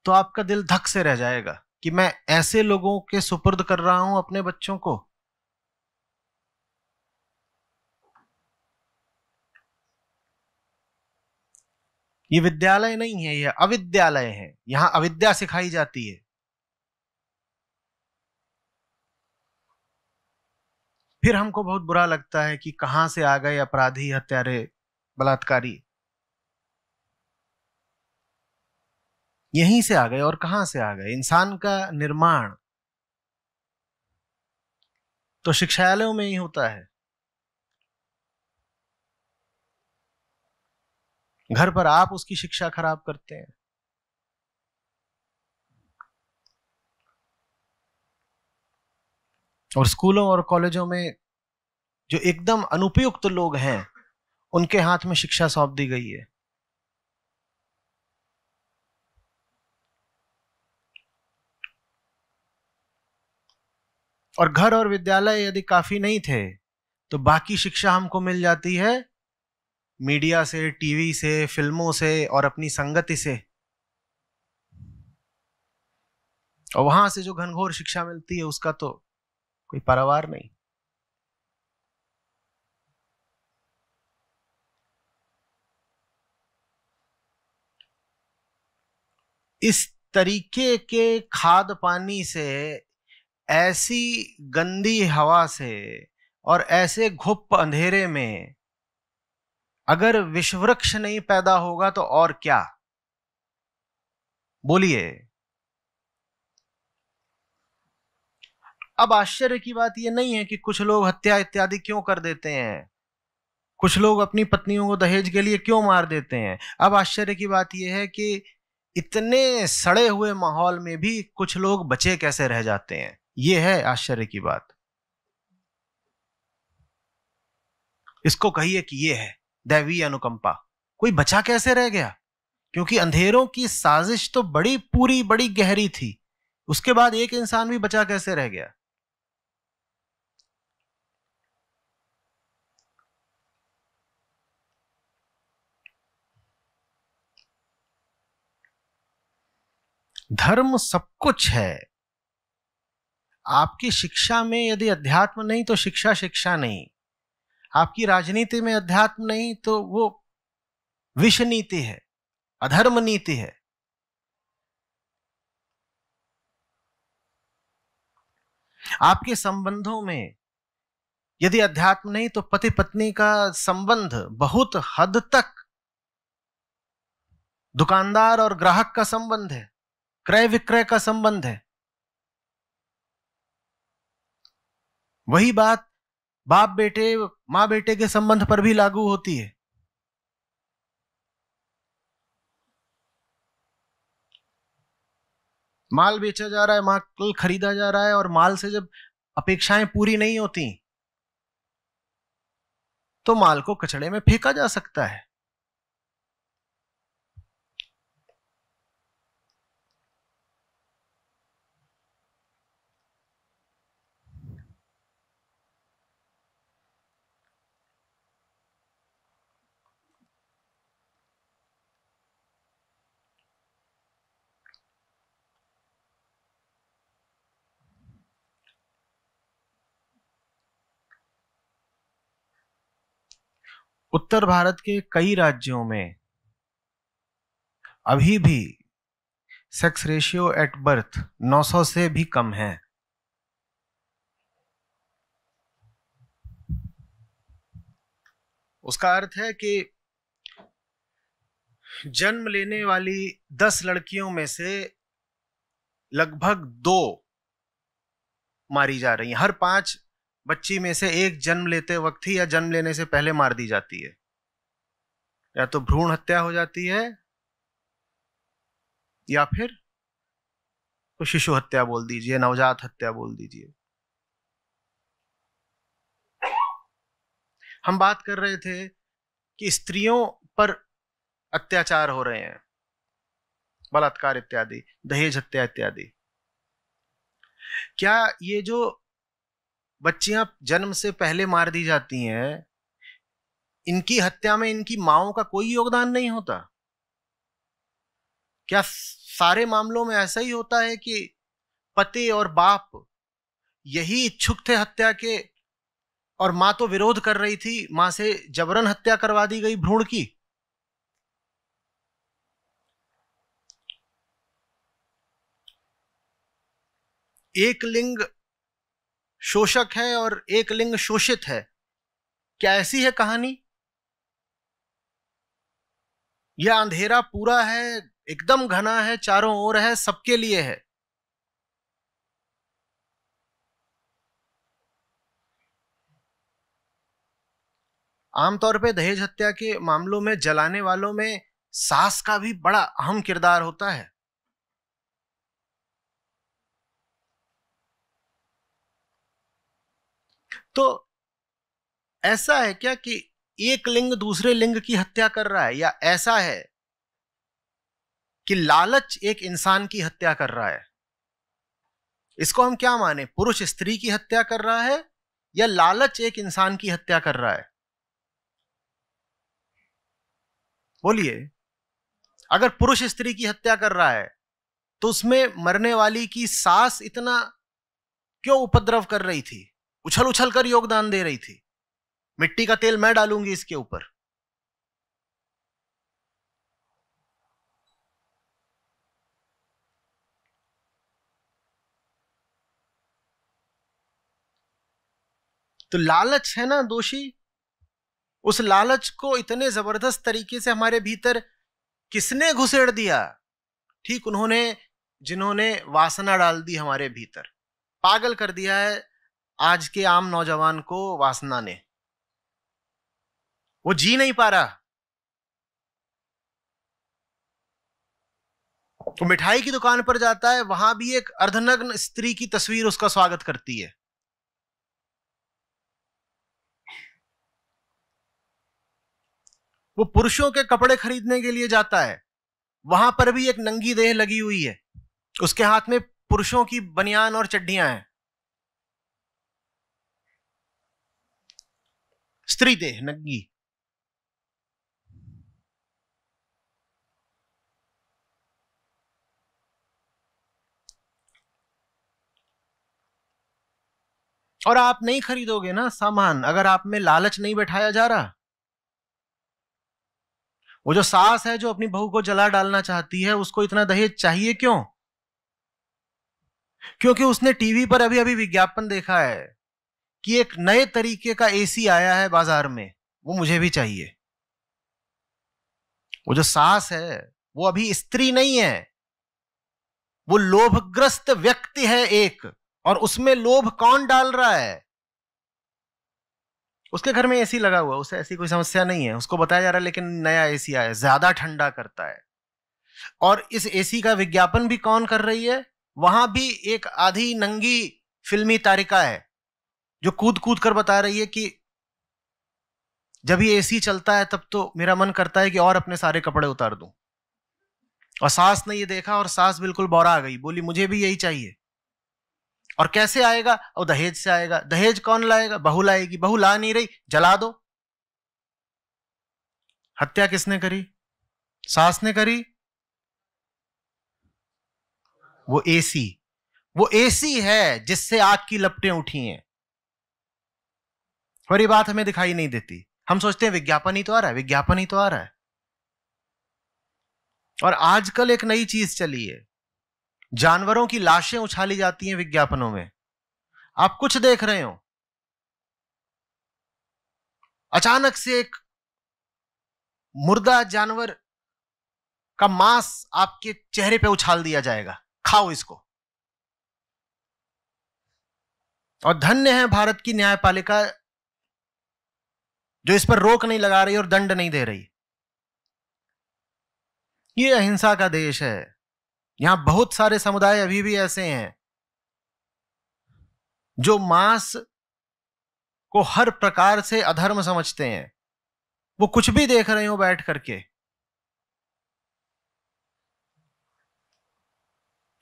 तो आपका दिल धक से रह जाएगा कि मैं ऐसे लोगों के सुपुर्द कर रहा हूं अपने बच्चों को। ये विद्यालय नहीं है, ये अविद्यालय है। यहां अविद्या सिखाई जाती है। फिर हमको बहुत बुरा लगता है कि कहां से आ गए अपराधी, हत्यारे, बलात्कारी, यहीं से आ गए। और कहां से आ गए? इंसान का निर्माण तो शिक्षालयों में ही होता है। घर पर आप उसकी शिक्षा खराब करते हैं। और स्कूलों और कॉलेजों में जो एकदम अनुपयुक्त लोग हैं, उनके हाथ में शिक्षा सौंप दी गई है। और घर और विद्यालय यदि काफी नहीं थे तो बाकी शिक्षा हमको मिल जाती है मीडिया से, टीवी से, फिल्मों से और अपनी संगति से। और वहां से जो घनघोर शिक्षा मिलती है उसका तो कोई परवार नहीं। इस तरीके के खाद पानी से, ऐसी गंदी हवा से और ऐसे घुप अंधेरे में अगर विषवृक्ष नहीं पैदा होगा तो और क्या? बोलिए। अब आश्चर्य की बात यह नहीं है कि कुछ लोग हत्या इत्यादि क्यों कर देते हैं, कुछ लोग अपनी पत्नियों को दहेज के लिए क्यों मार देते हैं। अब आश्चर्य की बात यह है कि इतने सड़े हुए माहौल में भी कुछ लोग बचे कैसे रह जाते हैं। यह है आश्चर्य की बात। इसको कहिए कि यह है दैवीय अनुकंपा। कोई बचा कैसे रह गया? क्योंकि अंधेरों की साजिश तो बड़ी पूरी, बड़ी गहरी थी। उसके बाद एक इंसान भी बचा कैसे रह गया? धर्म सब कुछ है। आपकी शिक्षा में यदि अध्यात्म नहीं तो शिक्षा शिक्षा नहीं। आपकी राजनीति में अध्यात्म नहीं तो वो विष नीति है, अधर्म नीति है। आपके संबंधों में यदि अध्यात्म नहीं तो पति पत्नी का संबंध बहुत हद तक दुकानदार और ग्राहक का संबंध है, क्रय विक्रय का संबंध है। वही बात बाप बेटे, मां बेटे के संबंध पर भी लागू होती है। माल बेचा जा रहा है, माल खरीदा जा रहा है, और माल से जब अपेक्षाएं पूरी नहीं होती तो माल को कचड़े में फेंका जा सकता है। उत्तर भारत के कई राज्यों में अभी भी सेक्स रेशियो एट बर्थ 900 से भी कम है। उसका अर्थ है कि जन्म लेने वाली 10 लड़कियों में से लगभग 2 मारी जा रही हैं। हर 5 बच्ची में से एक जन्म लेते वक्त ही या जन्म लेने से पहले मार दी जाती है। या तो भ्रूण हत्या हो जाती है या फिर तो शिशु हत्या बोल दीजिए, नवजात हत्या बोल दीजिए। हम बात कर रहे थे कि स्त्रियों पर अत्याचार हो रहे हैं, बलात्कार इत्यादि, दहेज हत्या इत्यादि। क्या ये जो बच्चियां जन्म से पहले मार दी जाती हैं, इनकी हत्या में इनकी माओं का कोई योगदान नहीं होता? क्या सारे मामलों में ऐसा ही होता है कि पति और बाप यही इच्छुक थे हत्या के, और मां तो विरोध कर रही थी, मां से जबरन हत्या करवा दी गई भ्रूण की? एक लिंग शोषक है और एक लिंग शोषित है। क्या ऐसी है कहानी? यह अंधेरा पूरा है, एकदम घना है, चारों ओर है, सबके लिए है। आमतौर पे दहेज हत्या के मामलों में जलाने वालों में सास का भी बड़ा अहम किरदार होता है। तो ऐसा है क्या कि एक लिंग दूसरे लिंग की हत्या कर रहा है, या ऐसा है कि लालच एक इंसान की हत्या कर रहा है? इसको हम क्या माने, पुरुष स्त्री की हत्या कर रहा है या लालच एक इंसान की हत्या कर रहा है? बोलिए। अगर पुरुष स्त्री की हत्या कर रहा है तो उसमें मरने वाली की सास इतना क्यों उपद्रव कर रही थी, उछल उछल कर योगदान दे रही थी? मिट्टी का तेल मैं डालूंगी इसके ऊपर। तो लालच है ना दोषी। उस लालच को इतने जबरदस्त तरीके से हमारे भीतर किसने घुसेड़ दिया? ठीक उन्होंने जिन्होंने वासना डाल दी हमारे भीतर। पागल कर दिया है आज के आम नौजवान को वासना ने। वो जी नहीं पा रहा। तो मिठाई की दुकान पर जाता है, वहां भी एक अर्धनग्न स्त्री की तस्वीर उसका स्वागत करती है। वो पुरुषों के कपड़े खरीदने के लिए जाता है, वहां पर भी एक नंगी देह लगी हुई है, उसके हाथ में पुरुषों की बनियान और चड्डियां हैं। स्त्री देह नंगी। और आप नहीं खरीदोगे ना सामान अगर आप में लालच नहीं बैठाया जा रहा। वो जो सास है जो अपनी बहू को जला डालना चाहती है, उसको इतना दहेज चाहिए क्यों? क्योंकि उसने टीवी पर अभी अभी विज्ञापन देखा है कि एक नए तरीके का एसी आया है बाजार में, वो मुझे भी चाहिए। वो जो सास है वो अभी स्त्री नहीं है, वो लोभग्रस्त व्यक्ति है एक। और उसमें लोभ कौन डाल रहा है? उसके घर में एसी लगा हुआ, उसे ऐसी कोई समस्या नहीं है, उसको बताया जा रहा है लेकिन नया एसी आया, ज्यादा ठंडा करता है। और इस एसी का विज्ञापन भी कौन कर रही है? वहां भी एक आधी नंगी फिल्मी तारिका है जो कूद कूद कर बता रही है कि जब ये एसी चलता है तब तो मेरा मन करता है कि और अपने सारे कपड़े उतार दूं। और सास ने ये देखा और सास बिल्कुल बौरा आ गई, बोली मुझे भी यही चाहिए। और कैसे आएगा? और दहेज से आएगा। दहेज कौन लाएगा? बहू लाएगी। बहू ला नहीं रही, जला दो। हत्या किसने करी? सास ने करी। वो एसी है जिससे आग की लपटें उठी हैं। और ये बात हमें दिखाई नहीं देती। हम सोचते हैं विज्ञापन ही तो आ रहा है, विज्ञापन ही तो आ रहा है। और आजकल एक नई चीज चली है, जानवरों की लाशें उछाली जाती हैं विज्ञापनों में। आप कुछ देख रहे हो, अचानक से एक मुर्दा जानवर का मांस आपके चेहरे पे उछाल दिया जाएगा, खाओ इसको। और धन्य है भारत की न्यायपालिका जो इस पर रोक नहीं लगा रही और दंड नहीं दे रही। ये अहिंसा का देश है। यहां बहुत सारे समुदाय अभी भी ऐसे हैं जो मांस को हर प्रकार से अधर्म समझते हैं। वो कुछ भी देख रहे हो बैठ करके,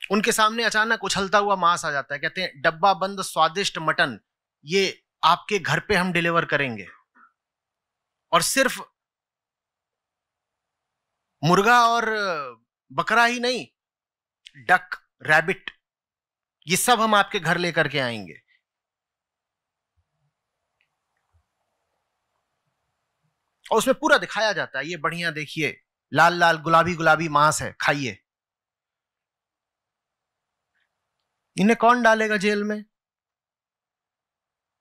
उनके सामने अचानक उछलता हुआ मांस आ जाता है, कहते हैं डब्बा बंद स्वादिष्ट मटन, ये आपके घर पे हम डिलीवर करेंगे। और सिर्फ मुर्गा और बकरा ही नहीं, डक, रैबिट, ये सब हम आपके घर लेकर के आएंगे। और उसमें पूरा दिखाया जाता है, ये बढ़िया देखिए, लाल लाल गुलाबी गुलाबी मांस है, खाइए। इन्हें कौन डालेगा जेल में?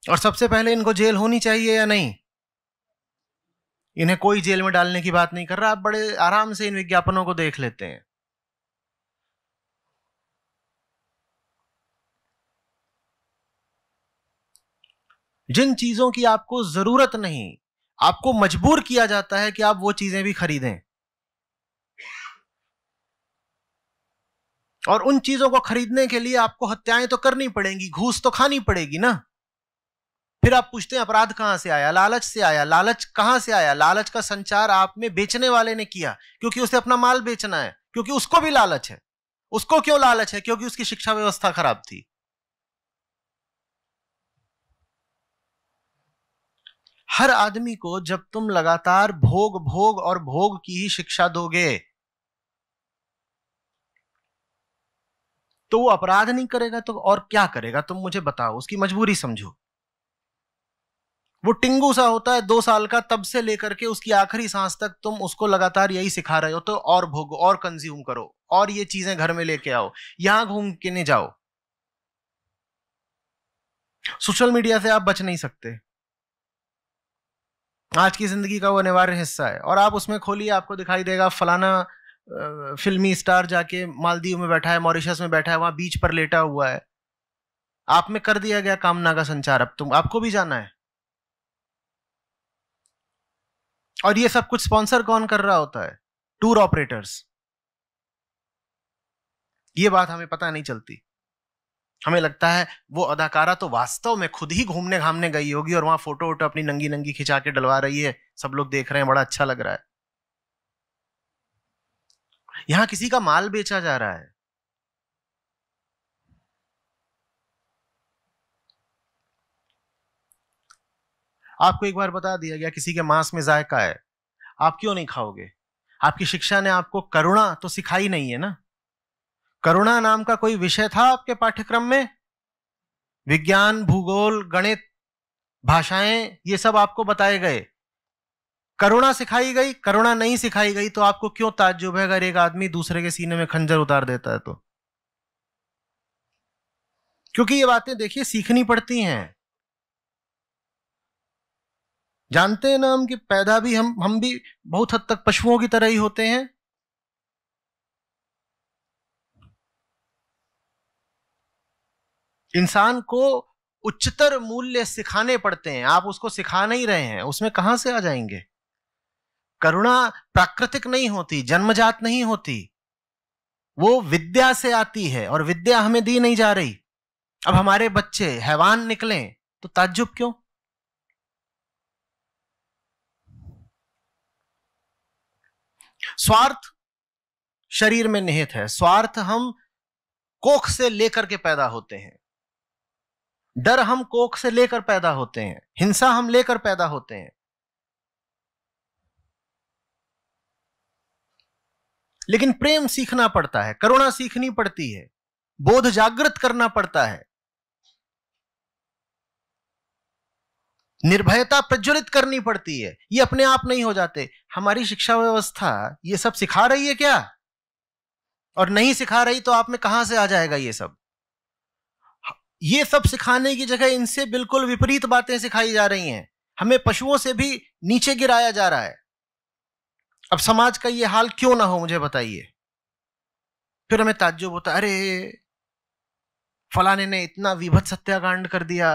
और सबसे पहले इनको जेल होनी चाहिए या नहीं? इन्हें कोई जेल में डालने की बात नहीं कर रहा, आप बड़े आराम से इन विज्ञापनों को देख लेते हैं। जिन चीजों की आपको जरूरत नहीं, आपको मजबूर किया जाता है कि आप वो चीजें भी खरीदें, और उन चीजों को खरीदने के लिए आपको हत्याएं तो करनी पड़ेंगी, घूस तो खानी पड़ेगी ना। फिर आप पूछते हैं अपराध कहां से आया? लालच से आया। लालच कहां से आया? लालच का संचार आप में बेचने वाले ने किया, क्योंकि उसे अपना माल बेचना है, क्योंकि उसको भी लालच है। उसको क्यों लालच है? क्योंकि उसकी शिक्षा व्यवस्था खराब थी। हर आदमी को जब तुम लगातार भोग भोग और भोग की ही शिक्षा दोगे, तो वो अपराध नहीं करेगा तो और क्या करेगा? तुम मुझे बताओ, उसकी मजबूरी समझो। वो टिंगू सा होता है 2 साल का, तब से लेकर के उसकी आखिरी सांस तक तुम उसको लगातार यही सिखा रहे हो, तो और भोगो और कंज्यूम करो और ये चीजें घर में लेके आओ, यहां घूम के नहीं जाओ। सोशल मीडिया से आप बच नहीं सकते, आज की जिंदगी का वो अनिवार्य हिस्सा है। और आप उसमें खोलिए, आपको दिखाई देगा फलाना फिल्मी स्टार जाके मालदीव में बैठा है, मॉरिशस में बैठा है, वहां बीच पर लेटा हुआ है। आप में कर दिया गया कामना का संचार, अब तुम आपको भी जाना है। और ये सब कुछ स्पॉन्सर कौन कर रहा होता है? Tour operators. ये बात हमें पता नहीं चलती। हमें लगता है वो अदाकारा तो वास्तव में खुद ही घूमने घामने गई होगी और वहां फोटो वोटो अपनी नंगी नंगी खिंचा के डलवा रही है, सब लोग देख रहे हैं, बड़ा अच्छा लग रहा है। यहां किसी का माल बेचा जा रहा है। आपको एक बार बता दिया गया किसी के मांस में जायका है, आप क्यों नहीं खाओगे? आपकी शिक्षा ने आपको करुणा तो सिखाई नहीं है ना। करुणा नाम का कोई विषय था आपके पाठ्यक्रम में? विज्ञान, भूगोल, गणित, भाषाएं, ये सब आपको बताए गए, करुणा सिखाई गई? करुणा नहीं सिखाई गई तो आपको क्यों ताज्जुब है अगर एक आदमी दूसरे के सीने में खंजर उतार देता है तो? क्योंकि ये बातें देखिए सीखनी पड़ती हैं। जानते हैं ना हम कि पैदा भी हम भी बहुत हद तक पशुओं की तरह ही होते हैं। इंसान को उच्चतर मूल्य सिखाने पड़ते हैं, आप उसको सिखा नहीं रहे हैं, उसमें कहां से आ जाएंगे? करुणा प्राकृतिक नहीं होती, जन्मजात नहीं होती, वो विद्या से आती है, और विद्या हमें दी नहीं जा रही। अब हमारे बच्चे हैवान निकले तो ताज्जुब क्यों? स्वार्थ शरीर में निहित है। स्वार्थ हम कोख से लेकर के पैदा होते हैं, डर हम कोख से लेकर पैदा होते हैं, हिंसा हम लेकर पैदा होते हैं। लेकिन प्रेम सीखना पड़ता है, करुणा सीखनी पड़ती है, बोध जागृत करना पड़ता है, निर्भयता प्रज्वलित करनी पड़ती है। ये अपने आप नहीं हो जाते। हमारी शिक्षा व्यवस्था ये सब सिखा रही है क्या? और नहीं सिखा रही तो आप में कहां से आ जाएगा ये सब? ये सब सिखाने की जगह इनसे बिल्कुल विपरीत बातें सिखाई जा रही हैं। हमें पशुओं से भी नीचे गिराया जा रहा है। अब समाज का ये हाल क्यों ना हो, मुझे बताइए। फिर हमें ताज्जुब होता, अरे फलाने ने इतना विभत्स हत्याकांड कर दिया।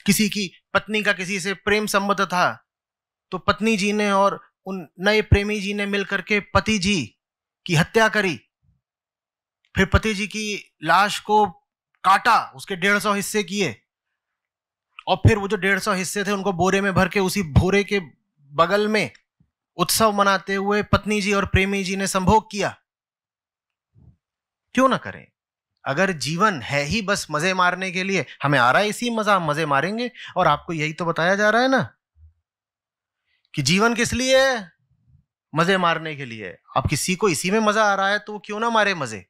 किसी की पत्नी का किसी से प्रेम संबंध था, तो पत्नी जी ने और उन नए प्रेमी जी ने मिलकर के पति जी की हत्या करी। फिर पति जी की लाश को काटा, उसके 150 हिस्से किए, और फिर वो जो 150 हिस्से थे उनको बोरे में भर के उसी बोरे के बगल में उत्सव मनाते हुए पत्नी जी और प्रेमी जी ने संभोग किया। क्यों ना करें? अगर जीवन है ही बस मजे मारने के लिए, हमें आ रहा है इसी मजा, हम मजे मारेंगे। और आपको यही तो बताया जा रहा है ना कि जीवन किस लिए है? मजे मारने के लिए। अब किसी को इसी में मजा आ रहा है तो वो क्यों ना मारे मजे।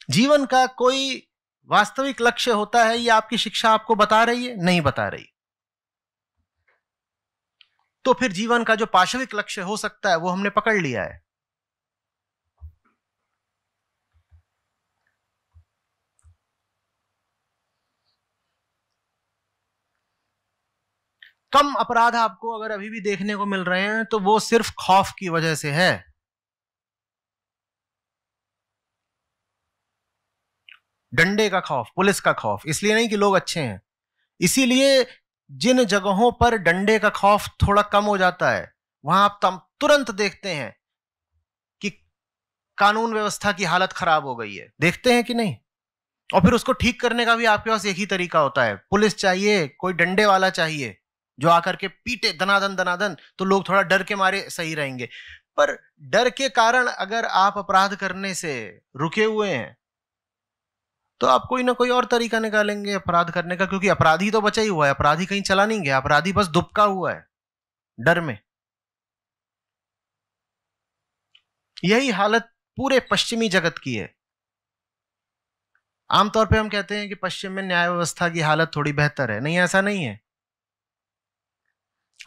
जीवन का कोई वास्तविक लक्ष्य होता है, ये आपकी शिक्षा आपको बता रही है? नहीं बता रही। तो फिर जीवन का जो पाशविक लक्ष्य हो सकता है वो हमने पकड़ लिया है। कम अपराध आपको अगर अभी भी देखने को मिल रहे हैं तो वो सिर्फ खौफ की वजह से है। डंडे का खौफ, पुलिस का खौफ, इसलिए नहीं कि लोग अच्छे हैं। इसीलिए जिन जगहों पर डंडे का खौफ थोड़ा कम हो जाता है वहां आप तुरंत देखते हैं कि कानून व्यवस्था की हालत खराब हो गई है। देखते हैं कि नहीं? और फिर उसको ठीक करने का भी आपके पास एक ही तरीका होता है, पुलिस चाहिए, कोई डंडे वाला चाहिए जो आकर के पीटे दनादन दनादन, तो लोग थोड़ा डर के मारे सही रहेंगे। पर डर के कारण अगर आप अपराध करने से रुके हुए हैं तो आप कोई ना कोई और तरीका निकालेंगे अपराध करने का, क्योंकि अपराधी तो बचा ही हुआ है, अपराधी कहीं चला नहीं गया, अपराधी बस दुबका हुआ है डर में। यही हालत पूरे पश्चिमी जगत की है। आमतौर पे हम कहते हैं कि पश्चिम में न्याय व्यवस्था की हालत थोड़ी बेहतर है। नहीं, ऐसा नहीं है।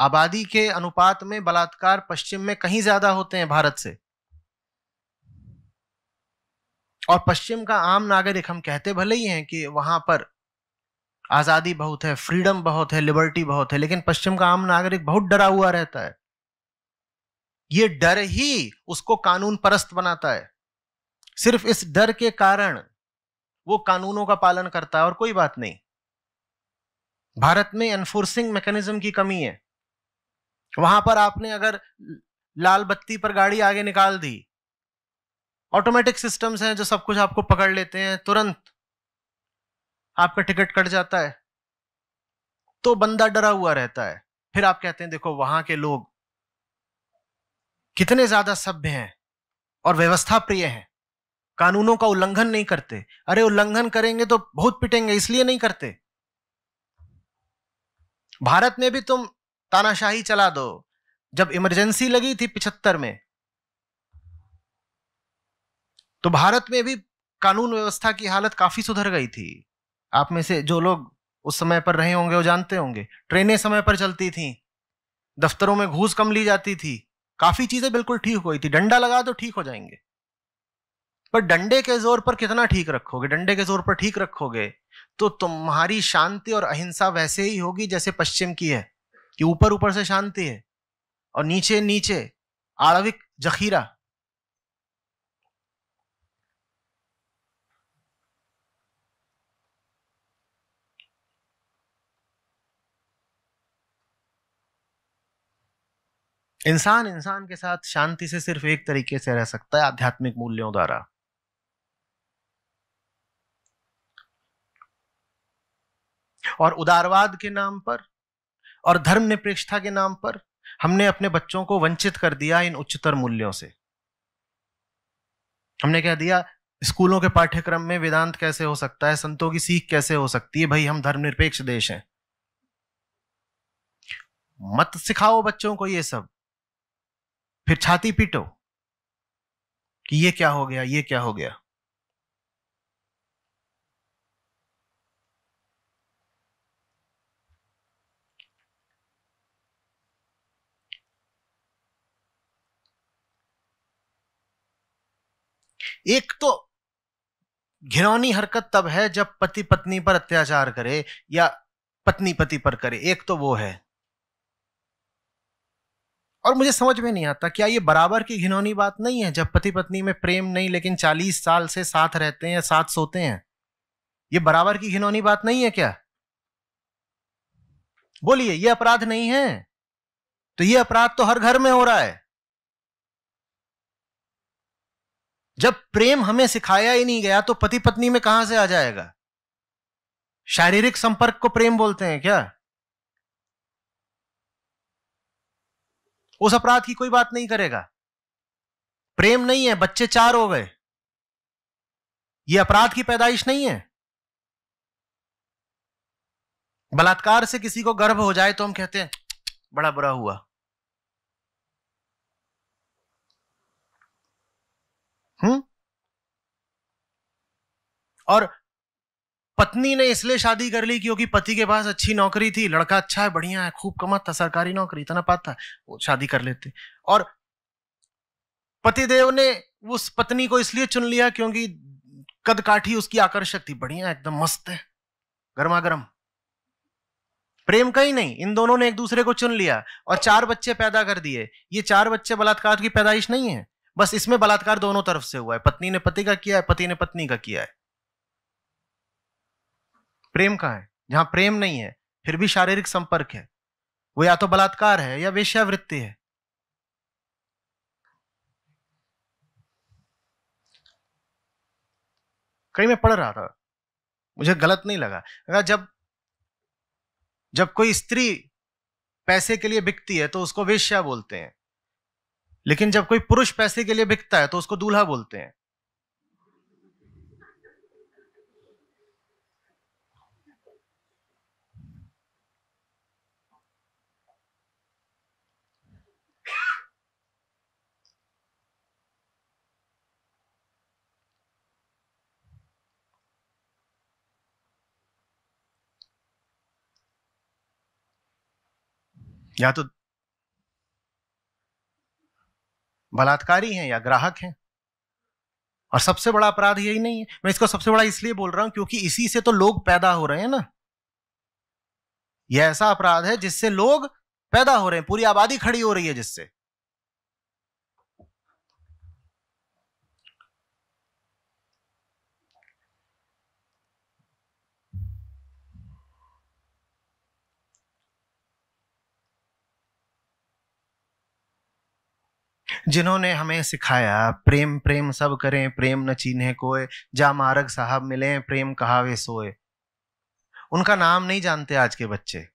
आबादी के अनुपात में बलात्कार पश्चिम में कहीं ज्यादा होते हैं भारत से। और पश्चिम का आम नागरिक, हम कहते भले ही हैं कि वहां पर आजादी बहुत है, फ्रीडम बहुत है, लिबर्टी बहुत है, लेकिन पश्चिम का आम नागरिक बहुत डरा हुआ रहता है। ये डर ही उसको कानून परस्त बनाता है। सिर्फ इस डर के कारण वो कानूनों का पालन करता है और कोई बात नहीं। भारत में एनफोर्सिंग मैकेनिज्म की कमी है। वहां पर आपने अगर लाल बत्ती पर गाड़ी आगे निकाल दी, ऑटोमेटिक सिस्टम्स हैं जो सब कुछ आपको पकड़ लेते हैं, तुरंत आपका टिकट कट जाता है, तो बंदा डरा हुआ रहता है। फिर आप कहते हैं देखो वहां के लोग कितने ज्यादा सभ्य हैं और व्यवस्था प्रिय हैं, कानूनों का उल्लंघन नहीं करते। अरे उल्लंघन करेंगे तो बहुत पिटेंगे, इसलिए नहीं करते। भारत में भी तुम तानाशाही चला दो। जब इमरजेंसी लगी थी 75 में, तो भारत में भी कानून व्यवस्था की हालत काफी सुधर गई थी। आप में से जो लोग उस समय पर रहे होंगे वो जानते होंगे, ट्रेनें समय पर चलती थी, दफ्तरों में घूस कम ली जाती थी, काफी चीजें बिल्कुल ठीक हुई थी। डंडा लगा दो ठीक हो जाएंगे। पर डंडे के जोर पर कितना ठीक रखोगे? डंडे के जोर पर ठीक रखोगे तो तुम्हारी शांति और अहिंसा वैसे ही होगी जैसे पश्चिम की है, कि ऊपर ऊपर से शांति है और नीचे नीचे आणविक जखीरा। इंसान इंसान के साथ शांति से सिर्फ एक तरीके से रह सकता है, आध्यात्मिक मूल्यों द्वारा। और उदारवाद के नाम पर और धर्मनिरपेक्षता के नाम पर हमने अपने बच्चों को वंचित कर दिया इन उच्चतर मूल्यों से। हमने कह दिया स्कूलों के पाठ्यक्रम में वेदांत कैसे हो सकता है, संतों की सीख कैसे हो सकती है? भाई हम धर्मनिरपेक्ष देश हैं। मत सिखाओ बच्चों को ये सब, फिर छाती पीटो कि ये क्या हो गया, ये क्या हो गया। एक तो घिनौनी हरकत तब है जब पति पत्नी पर अत्याचार करे या पत्नी पति पर करे, एक तो वो है। और मुझे समझ में नहीं आता क्या ये बराबर की घिनौनी बात नहीं है जब पति पत्नी में प्रेम नहीं लेकिन 40 साल से साथ रहते हैं, साथ सोते हैं? ये बराबर की घिनौनी बात नहीं है क्या? बोलिए, ये अपराध नहीं है? तो ये अपराध तो हर घर में हो रहा है। जब प्रेम हमें सिखाया ही नहीं गया तो पति पत्नी में कहां से आ जाएगा? शारीरिक संपर्क को प्रेम बोलते हैं क्या? उस अपराध की कोई बात नहीं करेगा। प्रेम नहीं है, बच्चे 4 हो गए, ये अपराध की पैदाइश नहीं है। बलात्कार से किसी को गर्भ हो जाए तो हम कहते हैं बड़ा बुरा हुआ। और पत्नी ने इसलिए शादी कर ली क्योंकि पति के पास अच्छी नौकरी थी, लड़का अच्छा है, बढ़िया है, खूब कमाता, सरकारी नौकरी, इतना पाता, वो शादी कर लेते। और पतिदेव ने उस पत्नी को इसलिए चुन लिया क्योंकि कद काठी उसकी आकर्षक थी, बढ़िया एकदम मस्त है, गर्मा गर्म। प्रेम का ही नहीं, इन दोनों ने एक दूसरे को चुन लिया और 4 बच्चे पैदा कर दिए। ये 4 बच्चे बलात्कार की पैदाइश नहीं है, बस इसमें बलात्कार दोनों तरफ से हुआ है। पत्नी ने पति का किया है, पति ने पत्नी का किया है। प्रेम कहां है? जहां प्रेम नहीं है फिर भी शारीरिक संपर्क है, वो या तो बलात्कार है या वेश्यावृत्ति है। कहीं मैं पढ़ रहा था, मुझे गलत नहीं लगा, जब कोई स्त्री पैसे के लिए बिकती है तो उसको वेश्या बोलते हैं, लेकिन जब कोई पुरुष पैसे के लिए बिकता है तो उसको दूल्हा बोलते हैं। या तो बलात्कारी हैं या ग्राहक हैं। और सबसे बड़ा अपराध यही नहीं है, मैं इसको सबसे बड़ा इसलिए बोल रहा हूं क्योंकि इसी से तो लोग पैदा हो रहे हैं ना। यह ऐसा अपराध है जिससे लोग पैदा हो रहे हैं, पूरी आबादी खड़ी हो रही है जिससे। जिन्होंने हमें सिखाया प्रेम प्रेम सब करें, प्रेम न चीन्हे कोय, जा मारग साहब मिले, प्रेम कहावे सोए, उनका नाम नहीं जानते आज के बच्चे।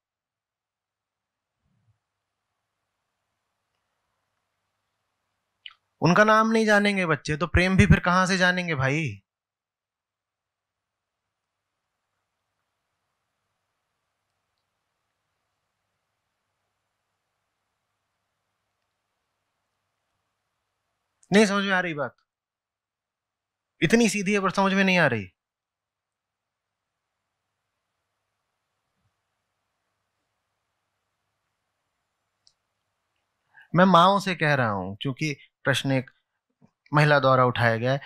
उनका नाम नहीं जानेंगे बच्चे तो प्रेम भी फिर कहां से जानेंगे भाई। नहीं समझ में आ रही बात? इतनी सीधी है पर समझ में नहीं आ रही। मैं माओ से कह रहा हूं क्योंकि प्रश्न एक महिला द्वारा उठाया गया है।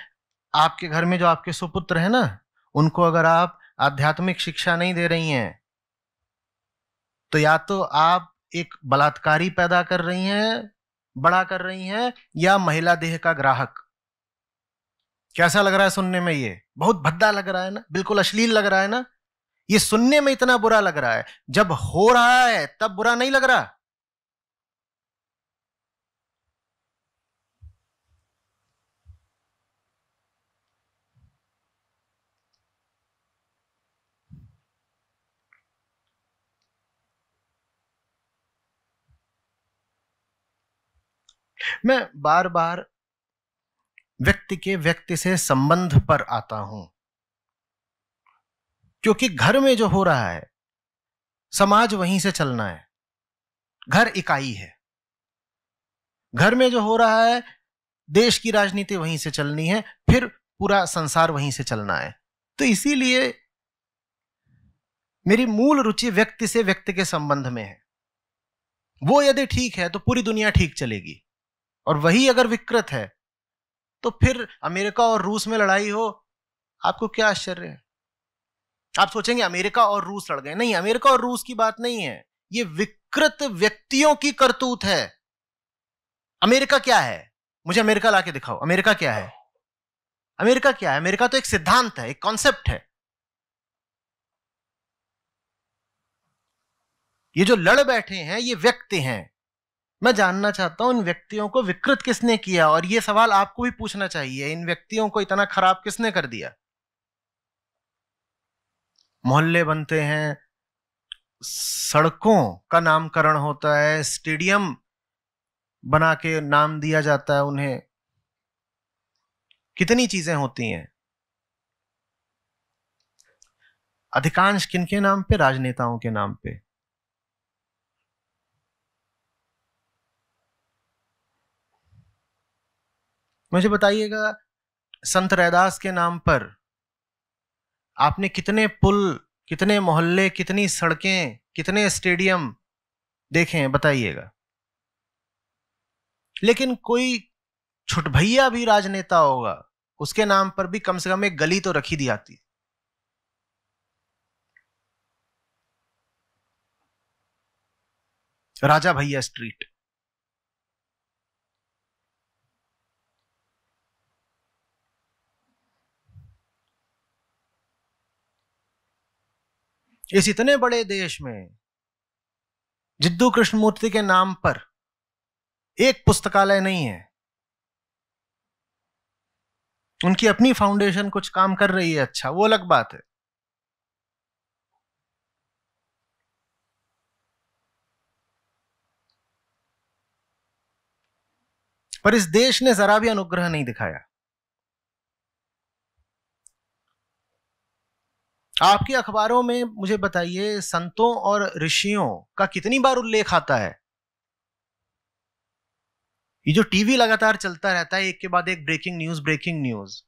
आपके घर में जो आपके सुपुत्र है ना, उनको अगर आप आध्यात्मिक शिक्षा नहीं दे रही हैं तो या तो आप एक बलात्कारी पैदा कर रही हैं, बड़ा कर रही हैं, या महिला देह का ग्राहक। कैसा लग रहा है सुनने में? ये बहुत भद्दा लग रहा है ना, बिल्कुल अश्लील लग रहा है ना। ये सुनने में इतना बुरा लग रहा है, जब हो रहा है तब बुरा नहीं लग रहा। मैं बार बार व्यक्ति के व्यक्ति से संबंध पर आता हूं क्योंकि घर में जो हो रहा है समाज वहीं से चलना है। घर इकाई है, घर में जो हो रहा है देश की राजनीति वहीं से चलनी है, फिर पूरा संसार वहीं से चलना है। तो इसीलिए मेरी मूल रुचि व्यक्ति से व्यक्ति के संबंध में है। वो यदि ठीक है तो पूरी दुनिया ठीक चलेगी, और वही अगर विकृत है तो फिर अमेरिका और रूस में लड़ाई हो, आपको क्या आश्चर्य है? आप सोचेंगे अमेरिका और रूस लड़ गए। नहीं, अमेरिका और रूस की बात नहीं है, ये विकृत व्यक्तियों की करतूत है। अमेरिका क्या है? मुझे अमेरिका लाके दिखाओ। अमेरिका क्या है? अमेरिका क्या है? अमेरिका तो एक सिद्धांत है, एक कॉन्सेप्ट है। ये जो लड़ बैठे हैं ये व्यक्ति हैं। मैं जानना चाहता हूं इन व्यक्तियों को विकृत किसने किया, और ये सवाल आपको भी पूछना चाहिए, इन व्यक्तियों को इतना खराब किसने कर दिया? मोहल्ले बनते हैं, सड़कों का नामकरण होता है, स्टेडियम बना के नाम दिया जाता है उन्हें, कितनी चीजें होती हैं। अधिकांश किनके नाम पे? राजनेताओं के नाम पे। मुझे बताइएगा, संत रैदास के नाम पर आपने कितने पुल, कितने मोहल्ले, कितनी सड़कें, कितने स्टेडियम देखे हैं? बताइएगा। लेकिन कोई छुटभैया भी राजनेता होगा, उसके नाम पर भी कम से कम एक गली तो रखी दी जाती। राजा भैया स्ट्रीट। इस इतने बड़े देश में जिद्दू कृष्णमूर्ति के नाम पर एक पुस्तकालय नहीं है। उनकी अपनी फाउंडेशन कुछ काम कर रही है, अच्छा, वो अलग बात है। पर इस देश ने जरा भी अनुग्रह नहीं दिखाया। आपके अखबारों में मुझे बताइए, संतों और ऋषियों का कितनी बार उल्लेख आता है? ये जो टीवी लगातार चलता रहता है, एक के बाद एक ब्रेकिंग न्यूज ब्रेकिंग न्यूज,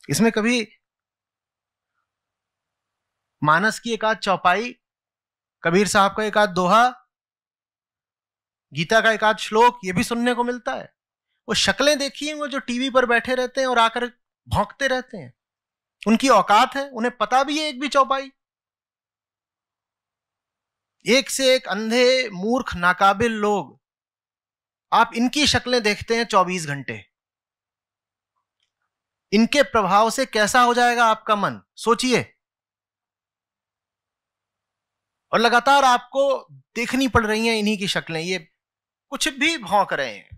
इसमें कभी मानस की एक आध चौपाई, कबीर साहब का एक आध दोहा, गीता का एक आध श्लोक, ये भी सुनने को मिलता है। वो शक्लें देखिए, वो जो टीवी पर बैठे रहते हैं और आकर भौंकते रहते हैं, उनकी औकात है, उन्हें पता भी है एक भी चौपाई। एक से एक अंधे मूर्ख नाकाबिल लोग, आप इनकी शक्लें देखते हैं 24 घंटे। इनके प्रभाव से कैसा हो जाएगा आपका मन, सोचिए। और लगातार आपको देखनी पड़ रही हैं इन्हीं की शक्लें, ये कुछ भी भौंक रहे हैं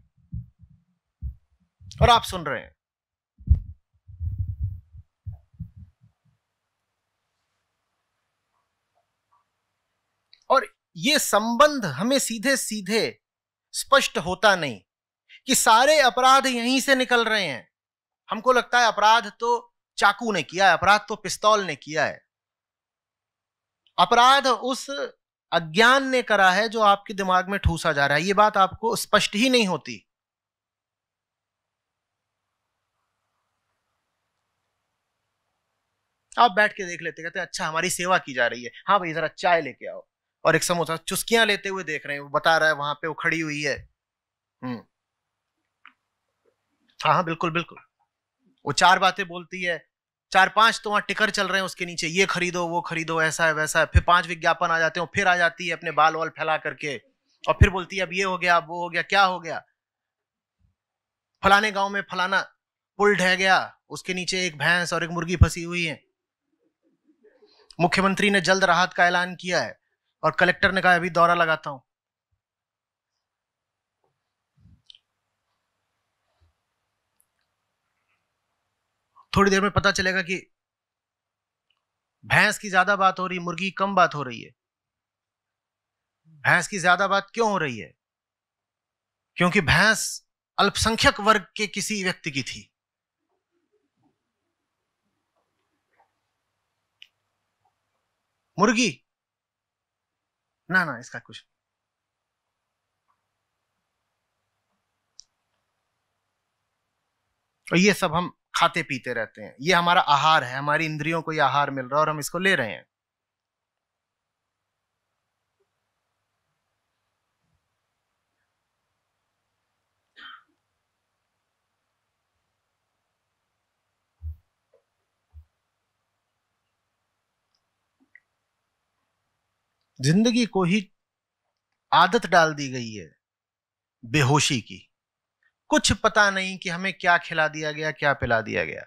और आप सुन रहे हैं। और ये संबंध हमें सीधे सीधे स्पष्ट होता नहीं कि सारे अपराध यहीं से निकल रहे हैं। हमको लगता है अपराध तो चाकू ने किया है, अपराध तो पिस्तौल ने किया है। अपराध उस अज्ञान ने करा है जो आपके दिमाग में ठूसा जा रहा है। ये बात आपको स्पष्ट ही नहीं होती। आप बैठ के देख लेते, कहते अच्छा हमारी सेवा की जा रही है, हाँ भाई जरा चाय लेके आओ, और एक समोसा चुस्कियां लेते हुए देख रहे हैं, वो बता रहा है वहां पे वो खड़ी हुई है। हाँ हाँ बिल्कुल बिल्कुल, वो चार बातें बोलती है, चार पांच तो वहां टिकर चल रहे हैं उसके नीचे, ये खरीदो वो खरीदो, ऐसा है वैसा है, फिर 5 विज्ञापन आ जाते हैं, फिर आ जाती है अपने बाल वाल फैला करके, और फिर बोलती है अब ये हो गया, अब वो हो गया, क्या हो गया, फलाने गांव में फलाना पुल ढह गया, उसके नीचे एक भैंस और एक मुर्गी फंसी हुई है, मुख्यमंत्री ने जल्द राहत का ऐलान किया है, और कलेक्टर ने कहा अभी दौरा लगाता हूं। थोड़ी देर में पता चलेगा कि भैंस की ज्यादा बात हो रही, मुर्गी कम बात हो रही है। भैंस की ज्यादा बात क्यों हो रही है? क्योंकि भैंस अल्पसंख्यक वर्ग के किसी व्यक्ति की थी। मुर्गी ना ना, इसका कुछ, और ये सब हम खाते पीते रहते हैं, ये हमारा आहार है, हमारी इंद्रियों को ये आहार मिल रहा है और हम इसको ले रहे हैं। जिंदगी को ही आदत डाल दी गई है बेहोशी की। कुछ पता नहीं कि हमें क्या खिला दिया गया, क्या पिला दिया गया।